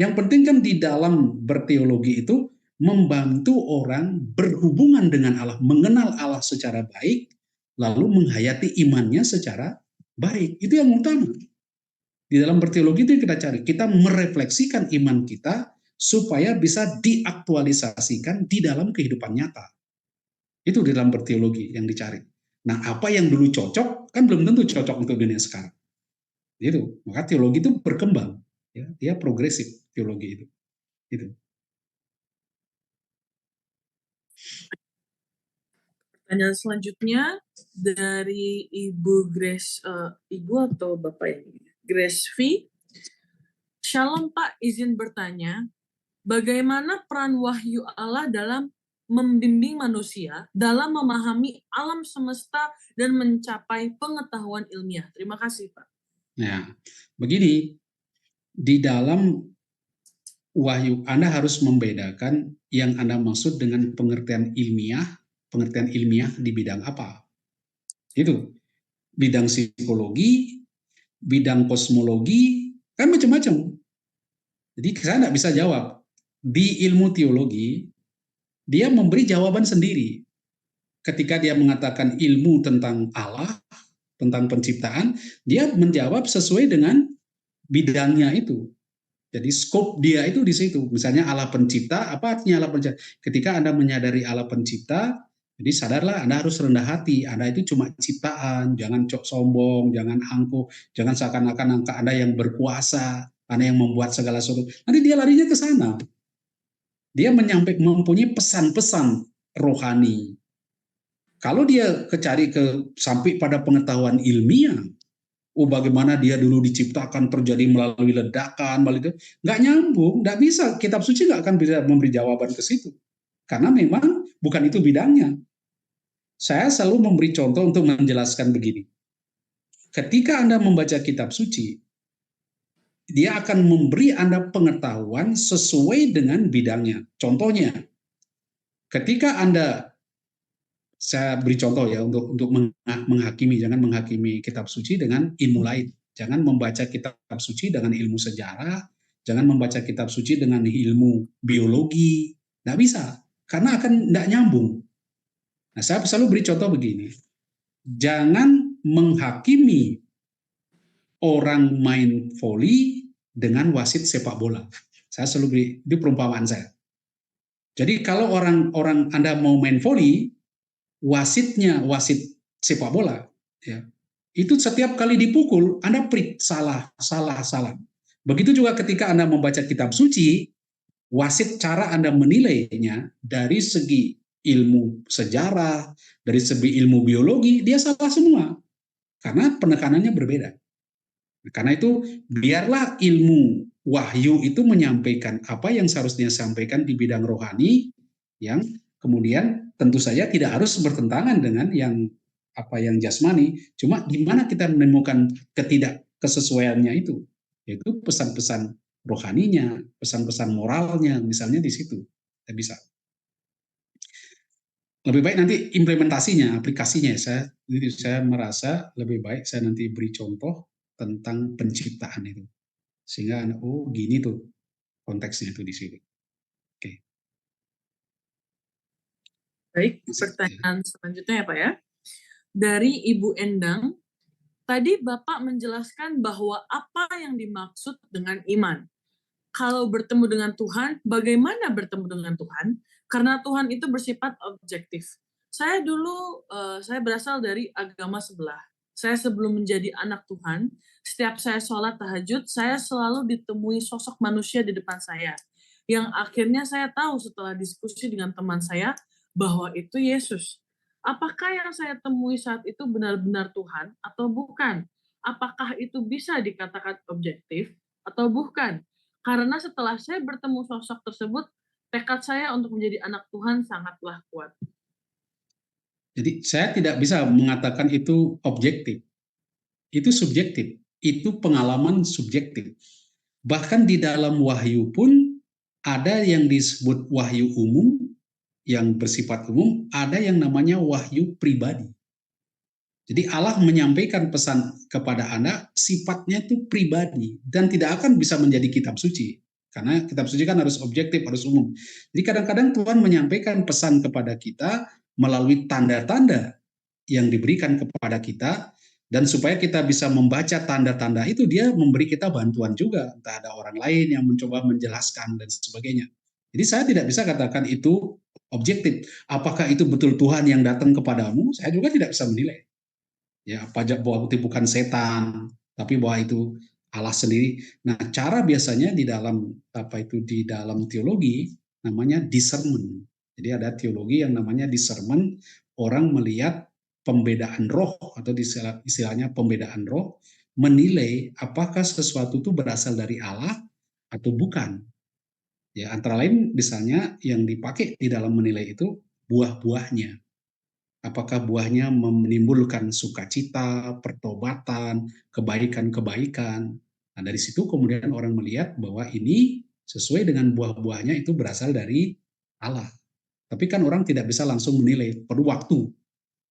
Yang penting kan di dalam berteologi itu membantu orang berhubungan dengan Allah, mengenal Allah secara baik, lalu menghayati imannya secara baik. Itu yang utama. Di dalam berteologi itu yang kita cari. Kita merefleksikan iman kita supaya bisa diaktualisasikan di dalam kehidupan nyata. Itu di dalam berteologi yang dicari. Nah, apa yang dulu cocok kan belum tentu cocok untuk dunia sekarang. Itu, maka teologi itu berkembang, ya, dia progresif teologi itu. Itu. Pertanyaan selanjutnya dari Ibu Grace, Ibu atau Bapak ini? Grace V. Shalom Pak, izin bertanya, bagaimana peran wahyu Allah dalam membimbing manusia dalam memahami alam semesta dan mencapai pengetahuan ilmiah? Terima kasih Pak. Nah, begini, di dalam wahyu Anda harus membedakan yang Anda maksud dengan pengertian ilmiah di bidang apa. Itu, bidang psikologi, bidang kosmologi, kan macam-macam. Jadi saya tidak bisa jawab. Di ilmu teologi, dia memberi jawaban sendiri. Ketika dia mengatakan ilmu tentang Allah, tentang penciptaan, dia menjawab sesuai dengan bidangnya itu. Jadi scope dia itu di situ. Misalnya Allah pencipta, apa artinya Allah pencipta? Ketika Anda menyadari Allah pencipta, jadi sadarlah Anda harus rendah hati. Anda itu cuma ciptaan, jangan cok sombong, jangan angkuh, jangan seakan-akan Anda yang berkuasa, Anda yang membuat segala sesuatu. Nanti dia larinya ke sana. Dia mempunyai pesan-pesan rohani. Kalau dia sampai pada pengetahuan ilmiah, bagaimana dia dulu diciptakan terjadi melalui ledakan, nggak nyambung, nggak bisa. Kitab suci nggak akan bisa memberi jawaban ke situ. Karena memang bukan itu bidangnya. Saya selalu memberi contoh untuk menjelaskan begini. Ketika Anda membaca kitab suci, dia akan memberi Anda pengetahuan sesuai dengan bidangnya. Contohnya, ketika saya beri contoh ya untuk menghakimi, jangan menghakimi kitab suci dengan ilmu lain. Jangan membaca kitab suci dengan ilmu sejarah, jangan membaca kitab suci dengan ilmu biologi, nggak bisa, karena akan nggak nyambung. Nah, saya selalu beri contoh begini, jangan menghakimi orang main voli dengan wasit sepak bola. Saya selalu beri, itu perumpamaan saya. Jadi kalau orang Anda mau main voli, wasitnya wasit sepak bola, ya, itu setiap kali dipukul Anda salah. Begitu juga ketika Anda membaca kitab suci, wasit cara Anda menilainya dari segi ilmu sejarah, dari segi ilmu biologi, dia salah semua karena penekanannya berbeda. Karena itu biarlah ilmu wahyu itu menyampaikan apa yang seharusnya disampaikan di bidang rohani, yang kemudian tentu saja tidak harus bertentangan dengan yang jasmani. Cuma di mana kita menemukan ketidakkesesuaiannya itu, yaitu pesan-pesan rohaninya, pesan-pesan moralnya, misalnya di situ kita bisa. Lebih baik nanti implementasinya, aplikasinya. Saya merasa lebih baik saya nanti beri contoh tentang penciptaan itu, sehingga gini tuh konteksnya tuh di sini. Oke. Baik, pertanyaan selanjutnya ya Pak ya. Dari Ibu Endang, tadi Bapak menjelaskan bahwa apa yang dimaksud dengan iman. Kalau bertemu dengan Tuhan, bagaimana bertemu dengan Tuhan? Karena Tuhan itu bersifat objektif. Saya berasal dari agama sebelah. Saya sebelum menjadi anak Tuhan, setiap saya sholat tahajud, saya selalu ditemui sosok manusia di depan saya. Yang akhirnya saya tahu setelah diskusi dengan teman saya, bahwa itu Yesus. Apakah yang saya temui saat itu benar-benar Tuhan atau bukan? Apakah itu bisa dikatakan objektif atau bukan? Karena setelah saya bertemu sosok tersebut, tekad saya untuk menjadi anak Tuhan sangatlah kuat. Jadi saya tidak bisa mengatakan itu objektif. Itu subjektif. Itu pengalaman subjektif. Bahkan di dalam wahyu pun ada yang disebut wahyu umum, yang bersifat umum, ada yang namanya wahyu pribadi. Jadi Allah menyampaikan pesan kepada Anda, sifatnya itu pribadi, dan tidak akan bisa menjadi kitab suci. Karena kitab suci kan harus objektif, harus umum. Jadi kadang-kadang Tuhan menyampaikan pesan kepada kita melalui tanda-tanda yang diberikan kepada kita, dan supaya kita bisa membaca tanda-tanda itu, dia memberi kita bantuan juga. Entah ada orang lain yang mencoba menjelaskan dan sebagainya. Jadi saya tidak bisa katakan itu objektif. Apakah itu betul Tuhan yang datang kepadamu? Saya juga tidak bisa menilai. Ya, bahwa itu bukan setan, tapi bahwa itu Allah sendiri. Nah, cara biasanya di dalam di dalam teologi namanya discernment. Jadi ada teologi yang namanya discernment, orang melihat pembedaan roh, atau istilahnya pembedaan roh, menilai apakah sesuatu itu berasal dari Allah atau bukan. Ya, antara lain misalnya yang dipakai di dalam menilai itu buah-buahnya. Apakah buahnya menimbulkan sukacita, pertobatan, kebaikan-kebaikan. Nah, dari situ kemudian orang melihat bahwa ini sesuai dengan buah-buahnya itu berasal dari Allah. Tapi kan orang tidak bisa langsung menilai, perlu waktu.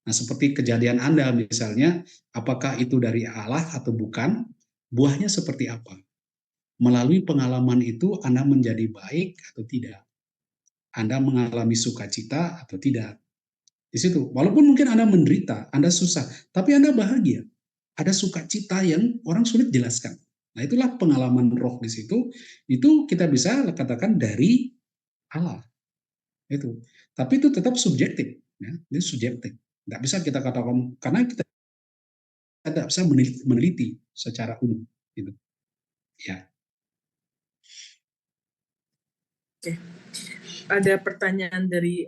Nah, seperti kejadian Anda misalnya, apakah itu dari Allah atau bukan, buahnya seperti apa? Melalui pengalaman itu Anda menjadi baik atau tidak? Anda mengalami sukacita atau tidak? Di situ, walaupun mungkin Anda menderita, Anda susah, tapi Anda bahagia. ada sukacita yang orang sulit jelaskan. Nah, itulah pengalaman roh di situ. Itu kita bisa katakan dari Allah. Itu. Tapi itu tetap subjektif, ya. Ini subjektif. Tidak bisa kita katakan karena kita tidak bisa meneliti secara umum, gitu. Ya. Oke. Ada pertanyaan dari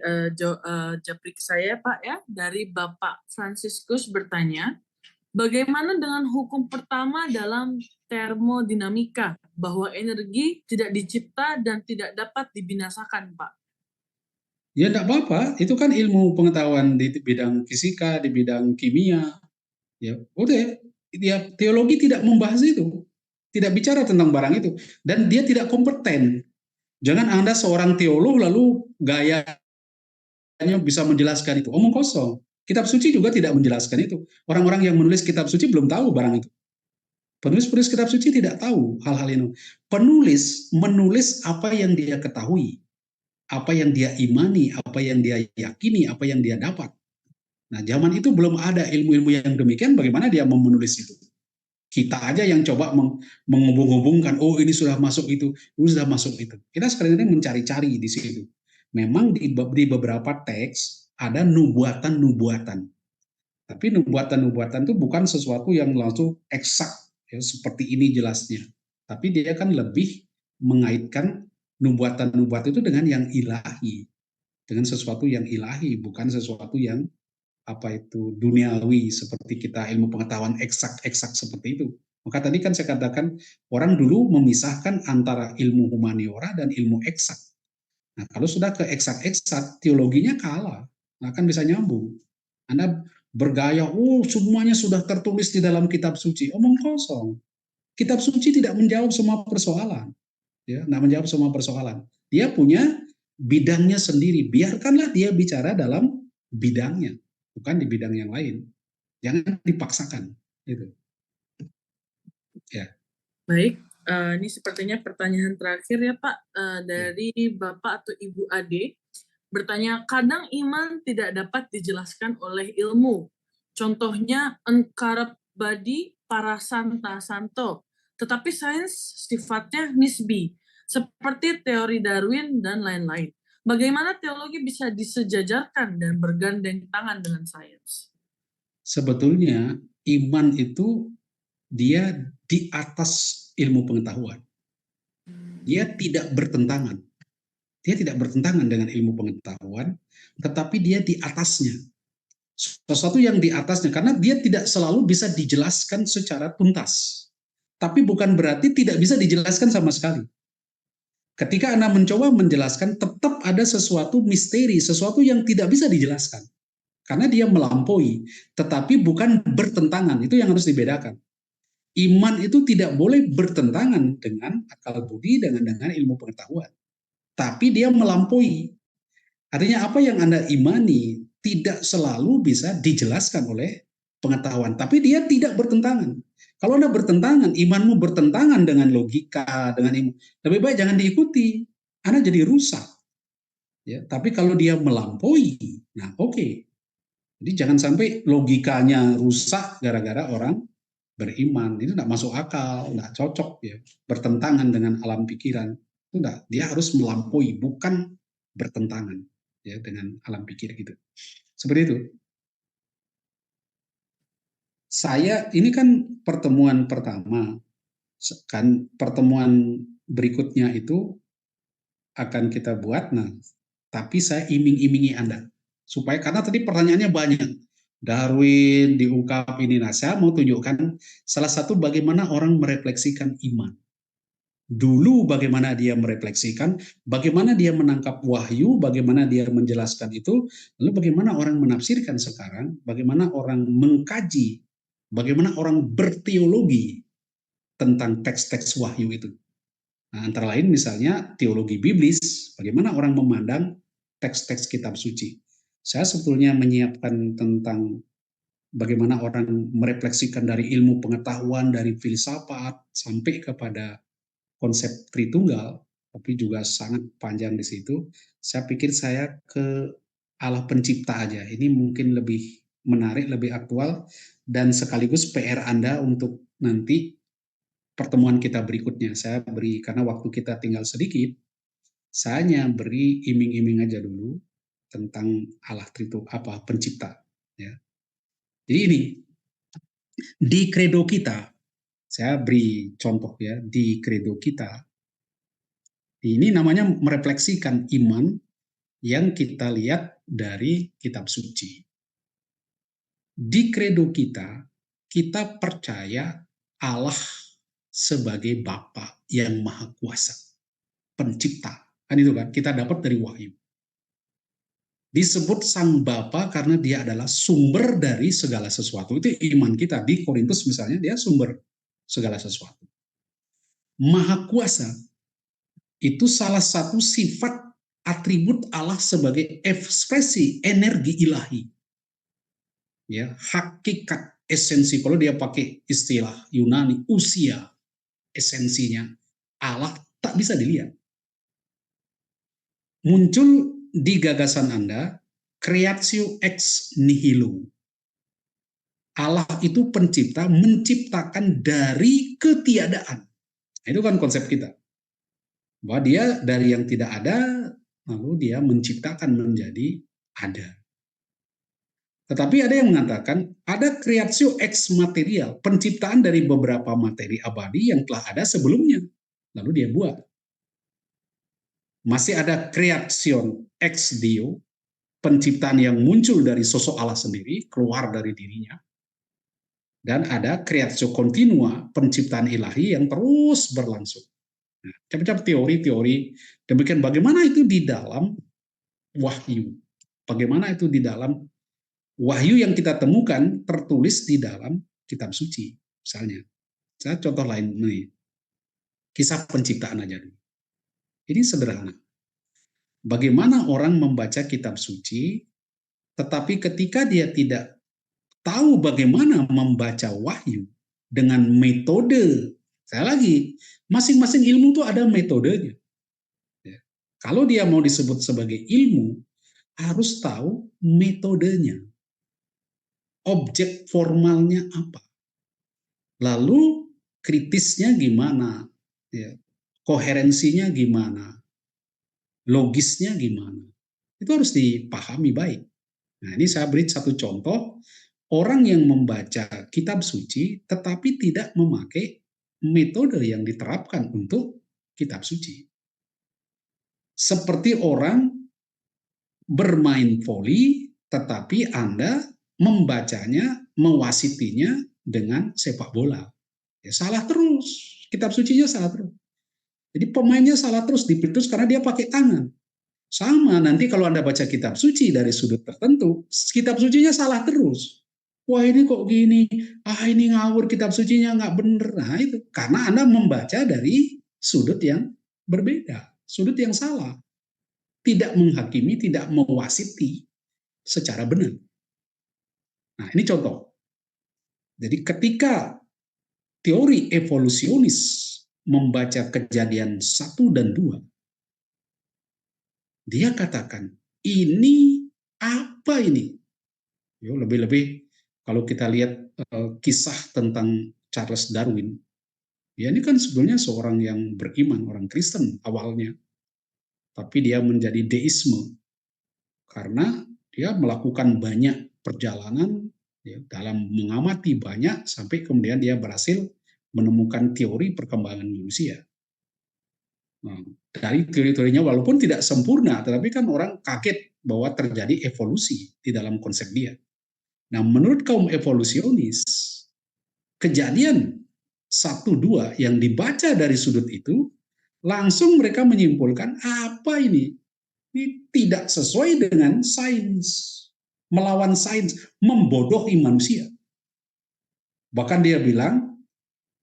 Japrik saya, Pak, ya, dari Bapak Franciscus bertanya, bagaimana dengan hukum pertama dalam termodinamika bahwa energi tidak dicipta dan tidak dapat dibinasakan, Pak? Ya tidak apa-apa, itu kan ilmu pengetahuan di bidang fisika, di bidang kimia. Ya, udah, ya, teologi tidak membahas itu, tidak bicara tentang barang itu, dan dia tidak kompeten. Jangan Anda seorang teolog lalu gayanya bisa menjelaskan itu, omong kosong. Kitab suci juga tidak menjelaskan itu. Orang-orang yang menulis kitab suci belum tahu barang itu. Penulis-penulis kitab suci tidak tahu hal-hal ini. Penulis menulis apa yang dia ketahui, apa yang dia imani, apa yang dia yakini, apa yang dia dapat. Nah, zaman itu belum ada ilmu-ilmu yang demikian, bagaimana dia mau menulis itu? Kita aja yang coba menghubung-hubungkan, oh ini sudah masuk itu, ini sudah masuk itu. Kita sekarang ini mencari-cari di situ. Memang di beberapa teks ada nubuatan-nubuatan. Tapi nubuatan-nubuatan itu bukan sesuatu yang langsung eksak, ya, seperti ini jelasnya. Tapi dia kan lebih mengaitkan nubuatan-nubuatan itu dengan yang ilahi, dengan sesuatu yang ilahi, bukan sesuatu yang apa itu duniawi seperti kita ilmu pengetahuan eksak-eksak seperti itu. Maka tadi kan saya katakan orang dulu memisahkan antara ilmu humaniora dan ilmu eksak. Nah, kalau sudah ke eksak-eksak, teologinya kalah, nggak akan bisa nyambung. Anda bergaya, oh semuanya sudah tertulis di dalam kitab suci. Omong kosong. Kitab suci tidak menjawab semua persoalan. Ya, tidak menjawab semua persoalan. Dia punya bidangnya sendiri. Biarkanlah dia bicara dalam bidangnya, bukan di bidang yang lain. Jangan dipaksakan. Gitu. Ya. Baik, ini sepertinya pertanyaan terakhir ya Pak, dari Bapak atau Ibu Ade. Bertanya, kadang iman tidak dapat dijelaskan oleh ilmu. Contohnya, engkarep badi para santa santo. Tetapi sains sifatnya nisbi, seperti teori Darwin dan lain-lain. Bagaimana teologi bisa disejajarkan dan bergandeng tangan dengan sains? Sebetulnya iman itu dia di atas ilmu pengetahuan. Dia tidak bertentangan. Dia tidak bertentangan dengan ilmu pengetahuan, tetapi dia di atasnya. Sesuatu yang di atasnya, karena dia tidak selalu bisa dijelaskan secara tuntas. Tapi bukan berarti tidak bisa dijelaskan sama sekali. Ketika Anda mencoba menjelaskan, tetap ada sesuatu misteri, sesuatu yang tidak bisa dijelaskan. Karena dia melampaui, tetapi bukan bertentangan. Itu yang harus dibedakan. Iman itu tidak boleh bertentangan dengan akal budi, dengan ilmu pengetahuan. Tapi dia melampaui. Artinya apa yang Anda imani tidak selalu bisa dijelaskan oleh pengetahuan, tapi dia tidak bertentangan. Kalau Anda bertentangan, imanmu bertentangan dengan logika, dengan ilmu, lebih baik jangan diikuti. Anda jadi rusak. Ya, tapi kalau dia melampaui, nah oke. Jadi jangan sampai logikanya rusak gara-gara orang beriman. Itu tidak masuk akal, tidak cocok ya. Bertentangan dengan alam pikiran. Itu tidak. Dia harus melampaui, bukan bertentangan ya dengan alam pikir gitu. Seperti itu. Saya ini kan pertemuan pertama. Kan pertemuan berikutnya itu akan kita buat. Nah, tapi saya iming-imingi Anda supaya karena tadi pertanyaannya banyak. Darwin diungkap ini. Nah, saya mau tunjukkan salah satu bagaimana orang merefleksikan iman. Dulu bagaimana dia merefleksikan, bagaimana dia menangkap wahyu, bagaimana dia menjelaskan itu, lalu bagaimana orang menafsirkan sekarang, bagaimana orang mengkaji, bagaimana orang berteologi tentang teks-teks wahyu itu. Nah, antara lain misalnya teologi biblis, bagaimana orang memandang teks-teks kitab suci. Saya sebetulnya menyiapkan tentang bagaimana orang merefleksikan dari ilmu pengetahuan, dari filsafat, sampai kepada konsep Tritunggal, tapi juga sangat panjang di situ. Saya pikir saya ke Allah pencipta aja. Ini mungkin lebih menarik, lebih aktual, dan sekaligus PR Anda untuk nanti pertemuan kita berikutnya. Saya beri, karena waktu kita tinggal sedikit, saya hanya beri iming-iming aja dulu tentang Allah Tritu, apa pencipta. Ya. Jadi ini, di kredo kita, saya beri contoh ya, di kredo kita, ini namanya merefleksikan iman yang kita lihat dari kitab suci. Di kredo kita, kita percaya Allah sebagai Bapa yang Maha Kuasa, pencipta. Kan itu kan, kita dapat dari Wahyu. Disebut Sang Bapa karena dia adalah sumber dari segala sesuatu. Itu iman kita. Di Korintus misalnya, dia sumber segala sesuatu. Maha Kuasa, itu salah satu sifat atribut Allah sebagai ekspresi energi ilahi. Ya, hakikat, esensi. Kalau dia pakai istilah Yunani, usia, esensinya Allah tak bisa dilihat. Muncul di gagasan Anda creatio ex nihilo. Allah itu pencipta, menciptakan dari ketiadaan. Nah, itu kan konsep kita. Bahwa dia dari yang tidak ada, lalu dia menciptakan menjadi ada. Tetapi ada yang mengatakan ada creatio ex material, penciptaan dari beberapa materi abadi yang telah ada sebelumnya. Lalu dia buat. Masih ada creation ex Deo, penciptaan yang muncul dari sosok Allah sendiri, keluar dari dirinya. Dan ada creatio continua, penciptaan ilahi yang terus berlangsung. Nah, macam-macam teori-teori, demikian bagaimana itu di dalam wahyu. Bagaimana itu di dalam wahyu yang kita temukan tertulis di dalam kitab suci. Misalnya, saya contoh lain nih, kisah penciptaan aja dulu. Ini sederhana. Bagaimana orang membaca kitab suci, tetapi ketika dia tidak tahu bagaimana membaca wahyu dengan metode, saya lagi, masing-masing ilmu itu ada metodenya. Ya. Kalau dia mau disebut sebagai ilmu, harus tahu metodenya. Objek formalnya apa. Lalu kritisnya gimana, ya, koherensinya gimana, logisnya gimana. Itu harus dipahami baik. Nah, ini saya beri satu contoh, orang yang membaca kitab suci tetapi tidak memakai metode yang diterapkan untuk kitab suci. Seperti orang bermain voli tetapi Anda membacanya, mewasitinya dengan sepak bola. Ya, salah terus. Kitab sucinya salah terus. Jadi pemainnya salah terus diputus karena dia pakai tangan. Sama nanti kalau Anda baca kitab suci dari sudut tertentu, kitab sucinya salah terus. Wah ini kok gini, ini ngawur, kitab sucinya nggak bener. Nah itu, karena Anda membaca dari sudut yang berbeda, sudut yang salah. Tidak menghakimi, tidak mewasiti secara benar. Nah ini contoh. Jadi ketika teori evolusionis membaca kejadian 1 dan 2, dia katakan, ini apa ini? Lebih-lebih kalau kita lihat kisah tentang Charles Darwin, ya ini kan sebenarnya seorang yang beriman, orang Kristen awalnya, tapi dia menjadi deisme karena dia melakukan banyak perjalanan ya, dalam mengamati banyak sampai kemudian dia berhasil menemukan teori perkembangan manusia. Nah, dari teori-teorinya walaupun tidak sempurna, tetapi kan orang kaget bahwa terjadi evolusi di dalam konsep dia. Nah, menurut kaum evolusionis, kejadian 1-2 yang dibaca dari sudut itu, langsung mereka menyimpulkan apa ini? Ini tidak sesuai dengan sains, melawan sains, membodohi manusia. Bahkan dia bilang,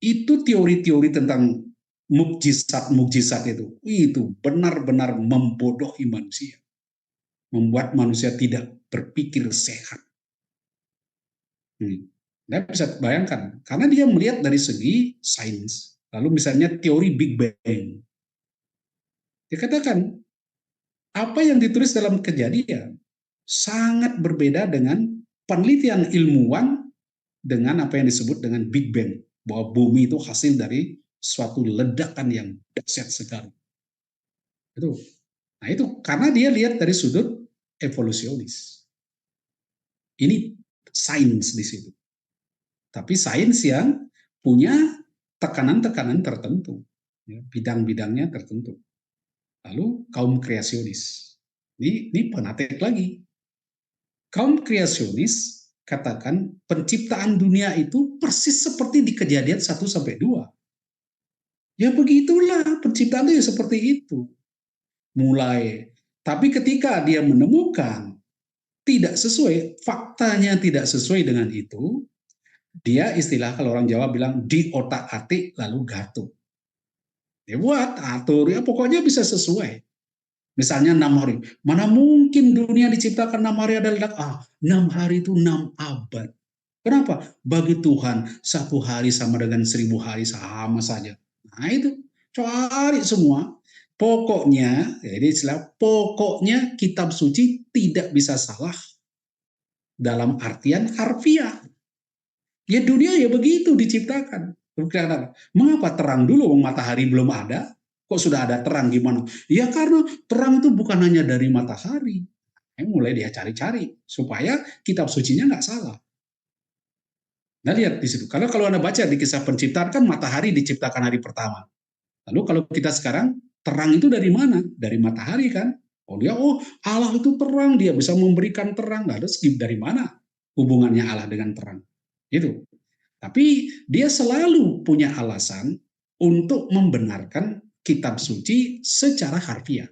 itu teori-teori tentang mukjizat-mukjizat itu benar-benar membodohi manusia. Membuat manusia tidak berpikir sehat. Anda bisa bayangkan, karena dia melihat dari segi sains. Lalu misalnya teori Big Bang. Dikatakan, apa yang ditulis dalam kejadian sangat berbeda dengan penelitian ilmuwan dengan apa yang disebut dengan Big Bang, bahwa bumi itu hasil dari suatu ledakan yang dahsyat sekali. Nah itu karena dia lihat dari sudut evolusionis. Ini sains di situ. Tapi sains yang punya tekanan-tekanan tertentu, ya, bidang-bidangnya tertentu. Lalu kaum kreasionis. Ini penatek lagi. Kaum kreasionis katakan penciptaan dunia itu persis seperti di Kejadian 1-2. Ya begitulah penciptaan itu ya seperti itu. Mulai. Tapi ketika dia menemukan tidak sesuai, faktanya tidak sesuai dengan itu, dia istilah kalau orang Jawa bilang di otak-atik lalu gatuk. Dia buat atur, ya pokoknya bisa sesuai. Misalnya 6 hari. Mana mungkin dunia diciptakan 6 hari adalah 6 hari itu 6 abad. Kenapa? Bagi Tuhan 1 hari sama dengan 1000 hari sama saja. Nah itu, cari semua. Pokoknya, jadi istilah pokoknya kitab suci tidak bisa salah dalam artian harfiah. Ya dunia ya begitu diciptakan. Mengapa terang dulu, matahari belum ada? Kok sudah ada terang gimana? Ya karena terang itu bukan hanya dari matahari. Mulai dia cari-cari supaya kitab sucinya nggak salah. Nah lihat di situ. Kalau Anda baca di kisah penciptaan kan matahari diciptakan hari pertama. Lalu kalau kita sekarang terang itu dari mana? Dari matahari kan? Allah itu terang, dia bisa memberikan terang. Lalu dari mana hubungannya Allah dengan terang? Itu. Tapi dia selalu punya alasan untuk membenarkan kitab suci secara harfiah.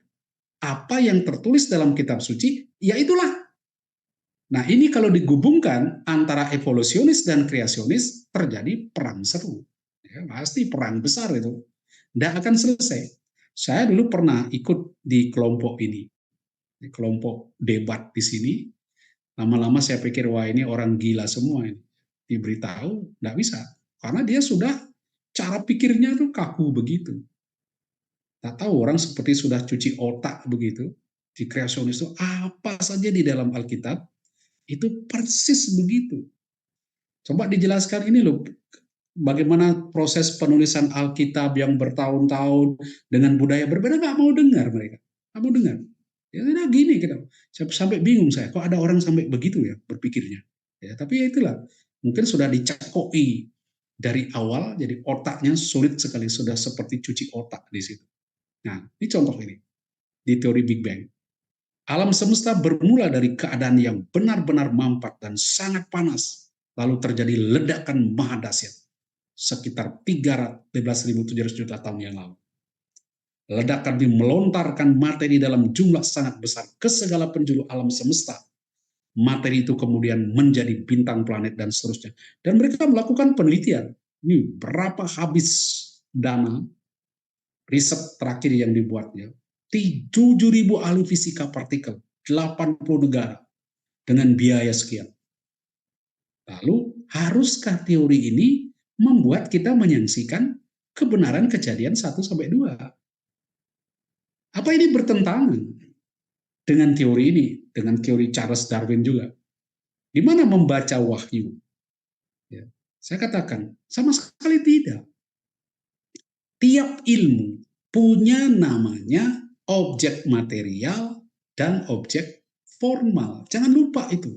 Apa yang tertulis dalam kitab suci, ya itulah. Nah ini kalau digabungkan antara evolusionis dan kreasionis, terjadi perang seru. Ya, pasti perang besar itu. Tidak akan selesai. Saya dulu pernah ikut di kelompok ini. Di kelompok debat di sini. Lama-lama saya pikir, wah ini orang gila semua ini. Diberitahu, tidak bisa. Karena dia sudah, cara pikirnya tuh kaku begitu. Tak tahu orang seperti sudah cuci otak begitu. Di kreasionis itu apa saja di dalam Alkitab, itu persis begitu. Coba dijelaskan ini loh, bagaimana proses penulisan Alkitab yang bertahun-tahun dengan budaya berbeda, nggak mau dengar mereka. Nggak mau dengar. Ya tidak gini kita. Sampai bingung saya, kok ada orang sampai begitu ya berpikirnya. Ya, tapi ya itulah, mungkin sudah dicekoi dari awal, jadi otaknya sulit sekali, sudah seperti cuci otak di situ. Nah, ini contoh ini di teori Big Bang. Alam semesta bermula dari keadaan yang benar-benar mampat dan sangat panas, lalu terjadi ledakan maha dahsyat sekitar 13.700 juta tahun yang lalu. Ledakan ini melontarkan materi dalam jumlah sangat besar ke segala penjuru alam semesta. Materi itu kemudian menjadi bintang, planet, dan seterusnya. Dan mereka melakukan penelitian. Ini berapa habis dana riset terakhir yang dibuatnya. 7.000 ahli fisika partikel, 80 negara, dengan biaya sekian. Lalu, haruskah teori ini membuat kita menyaksikan kebenaran kejadian 1-2? Apa ini bertentangan dengan teori ini, dengan teori Charles Darwin juga? Di mana membaca wahyu? Ya, saya katakan, sama sekali tidak. Tiap ilmu punya namanya objek material dan objek formal. Jangan lupa itu.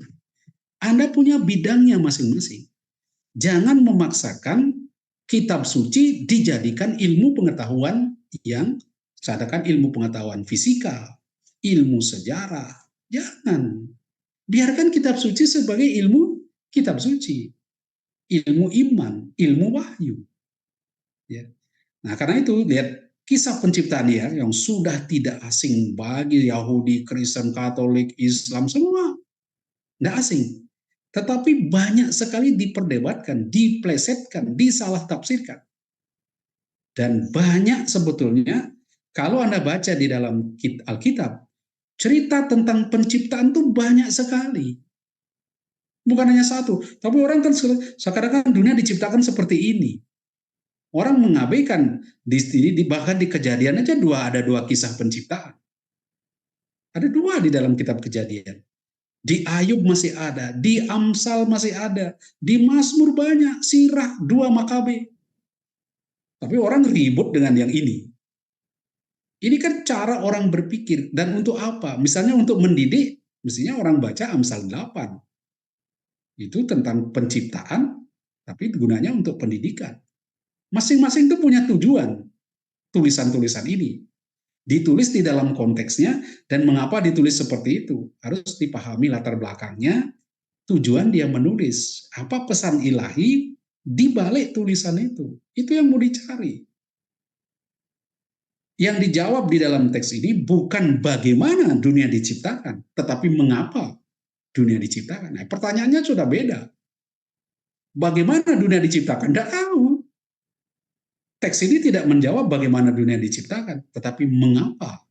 Anda punya bidangnya masing-masing. Jangan memaksakan kitab suci dijadikan ilmu pengetahuan yang katakan ilmu pengetahuan fisika, ilmu sejarah. Jangan. Biarkan kitab suci sebagai ilmu kitab suci. Ilmu iman, ilmu wahyu. Ya. Nah, karena itu lihat kisah penciptaan ya yang sudah tidak asing bagi Yahudi, Kristen, Katolik, Islam, semua tidak asing. Tetapi banyak sekali diperdebatkan, diplesetkan, disalah tafsirkan. Dan banyak sebetulnya, kalau Anda baca di dalam Alkitab, cerita tentang penciptaan itu banyak sekali. Bukan hanya satu, tapi orang kan sekarang kan dunia diciptakan seperti ini. Orang mengabaikan bahkan di Kejadian aja ada dua kisah penciptaan. Ada dua di dalam kitab Kejadian. Di Ayub masih ada, di Amsal masih ada, di Mazmur banyak, Sirah, 2 Makabe. Tapi orang ribut dengan yang ini. Ini kan cara orang berpikir, dan untuk apa? Misalnya untuk mendidik, mestinya orang baca Amsal 8. Itu tentang penciptaan, tapi gunanya untuk pendidikan. Masing-masing itu punya tujuan, tulisan-tulisan ini. Ditulis di dalam konteksnya, dan mengapa ditulis seperti itu. Harus dipahami latar belakangnya, tujuan dia menulis. Apa pesan ilahi di balik tulisan itu. Itu yang mau dicari. Yang dijawab di dalam teks ini bukan bagaimana dunia diciptakan, tetapi mengapa dunia diciptakan. Nah, pertanyaannya sudah beda. Bagaimana dunia diciptakan? Tidak tahu. Teks ini tidak menjawab bagaimana dunia diciptakan, tetapi mengapa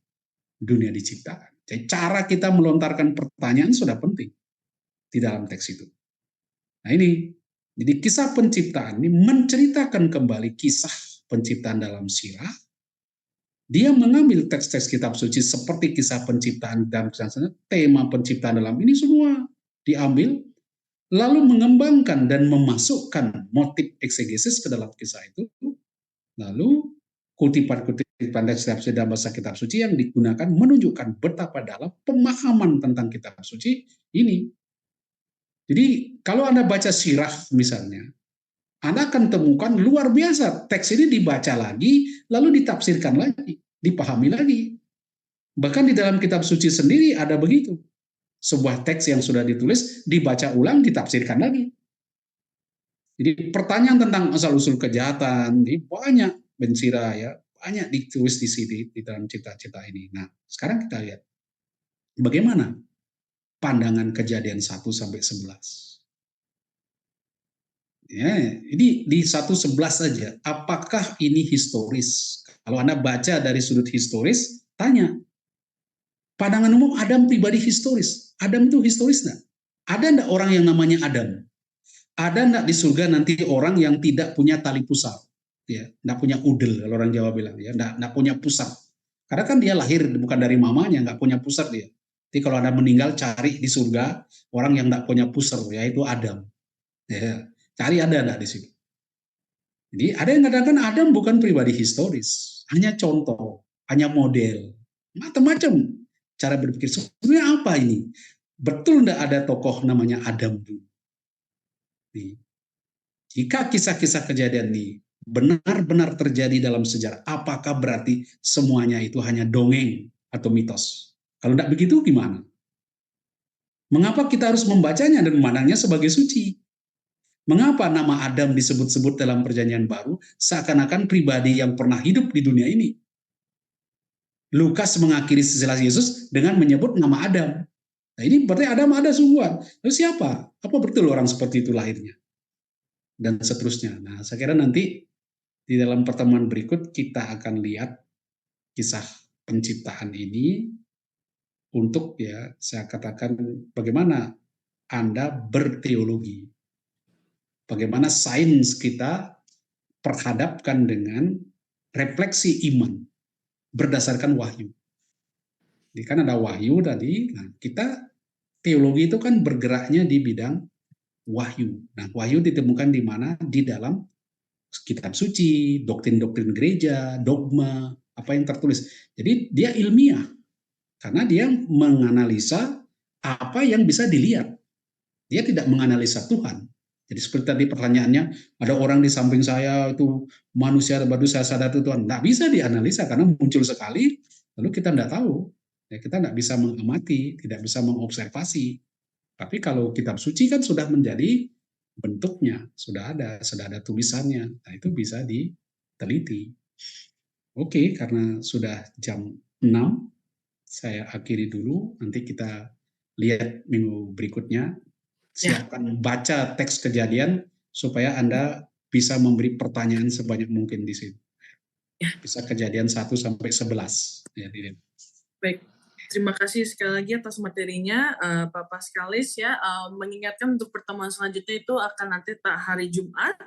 dunia diciptakan. Jadi cara kita melontarkan pertanyaan sudah penting di dalam teks itu. Nah ini, jadi kisah penciptaan ini menceritakan kembali kisah penciptaan dalam sirah. Dia mengambil teks-teks kitab suci seperti kisah penciptaan dan tema penciptaan dalam ini semua diambil, lalu mengembangkan dan memasukkan motif eksegesis ke dalam kisah itu, lalu kutipan-kutipan teks kitab suci dalam bahasa kitab suci yang digunakan menunjukkan betapa dalam pemahaman tentang kitab suci ini. Jadi kalau Anda baca sirah misalnya, Anda akan temukan luar biasa, teks ini dibaca lagi, lalu ditafsirkan lagi, dipahami lagi. Bahkan di dalam kitab suci sendiri ada begitu. Sebuah teks yang sudah ditulis, dibaca ulang, ditafsirkan lagi. Jadi pertanyaan tentang asal-usul kejahatan, ini banyak bensira ya, banyak ditulis di sini, di dalam cita-cita ini. Nah, sekarang kita lihat, bagaimana pandangan Kejadian 1-11. Ya, ini di 1:11 saja. Apakah ini historis? Kalau Anda baca dari sudut historis, tanya. Pandangan umum Adam pribadi historis. Adam itu historis nggak? Ada nggak orang yang namanya Adam? Ada nggak di surga nanti orang yang tidak punya tali pusar? Ya, nggak punya udel kalau orang Jawa bilang ya, nggak punya pusar. Karena kan dia lahir bukan dari mamanya, nggak punya pusar dia. Jadi kalau Anda meninggal cari di surga orang yang nggak punya pusar, yaitu Adam. Ya, cari ada nggak di situ? Jadi ada yang katakan Adam bukan pribadi historis, hanya contoh, hanya model, macam-macam cara berpikir. Sebenarnya apa ini? Betul tidak ada tokoh namanya Adam dulu? Jika kisah-kisah kejadian ini benar-benar terjadi dalam sejarah, apakah berarti semuanya itu hanya dongeng atau mitos? Kalau tidak begitu gimana? Mengapa kita harus membacanya dan memandangnya sebagai suci? Mengapa nama Adam disebut-sebut dalam perjanjian baru seakan-akan pribadi yang pernah hidup di dunia ini? Lukas mengakhiri sejelas Yesus dengan menyebut nama Adam. Nah ini berarti Adam ada sungguhan. Lalu siapa? Apa betul orang seperti itu lahirnya? Dan seterusnya. Nah saya kira nanti di dalam pertemuan berikut kita akan lihat kisah penciptaan ini untuk ya saya katakan bagaimana Anda berteologi. Bagaimana sains kita perhadapkan dengan refleksi iman berdasarkan wahyu. Jadi kan ada wahyu tadi, nah kita teologi itu kan bergeraknya di bidang wahyu. Nah, wahyu ditemukan di mana? Di dalam kitab suci, doktrin-doktrin gereja, dogma, apa yang tertulis. Jadi dia ilmiah, karena dia menganalisa apa yang bisa dilihat. Dia tidak menganalisa Tuhan. Jadi seperti tadi pertanyaannya, ada orang di samping saya itu manusia baru saya sadar itu Tuhan. Tidak bisa dianalisa karena muncul sekali, lalu kita tidak tahu. Ya, kita tidak bisa mengamati, tidak bisa mengobservasi. Tapi kalau kitab suci kan sudah menjadi bentuknya, sudah ada tulisannya. Nah itu bisa diteliti. Oke, karena sudah jam 6, saya akhiri dulu. Nanti kita lihat minggu berikutnya. Siapkan baca teks kejadian supaya Anda bisa memberi pertanyaan sebanyak mungkin di sini. Bisa kejadian 1-11. Ya, baik, terima kasih sekali lagi atas materinya, Pak Paskalis ya. Mengingatkan untuk pertemuan selanjutnya itu akan nanti hari Jumat,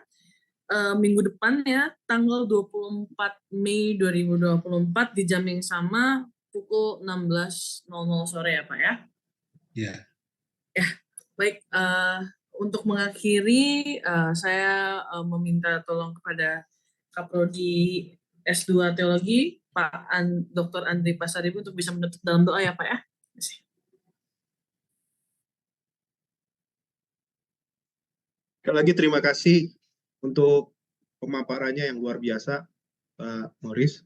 minggu depan ya, tanggal 24 Mei 2024 di jam yang sama pukul 16.00 sore ya Pak ya. Ya. Baik, untuk mengakhiri, saya meminta tolong kepada Kaprodi S2 Teologi, Pak Dr. Andri Pasaribu untuk bisa menutup dalam doa ya Pak ya. Terima kasih. Sekali lagi terima kasih untuk pemaparannya yang luar biasa, Pak Morris.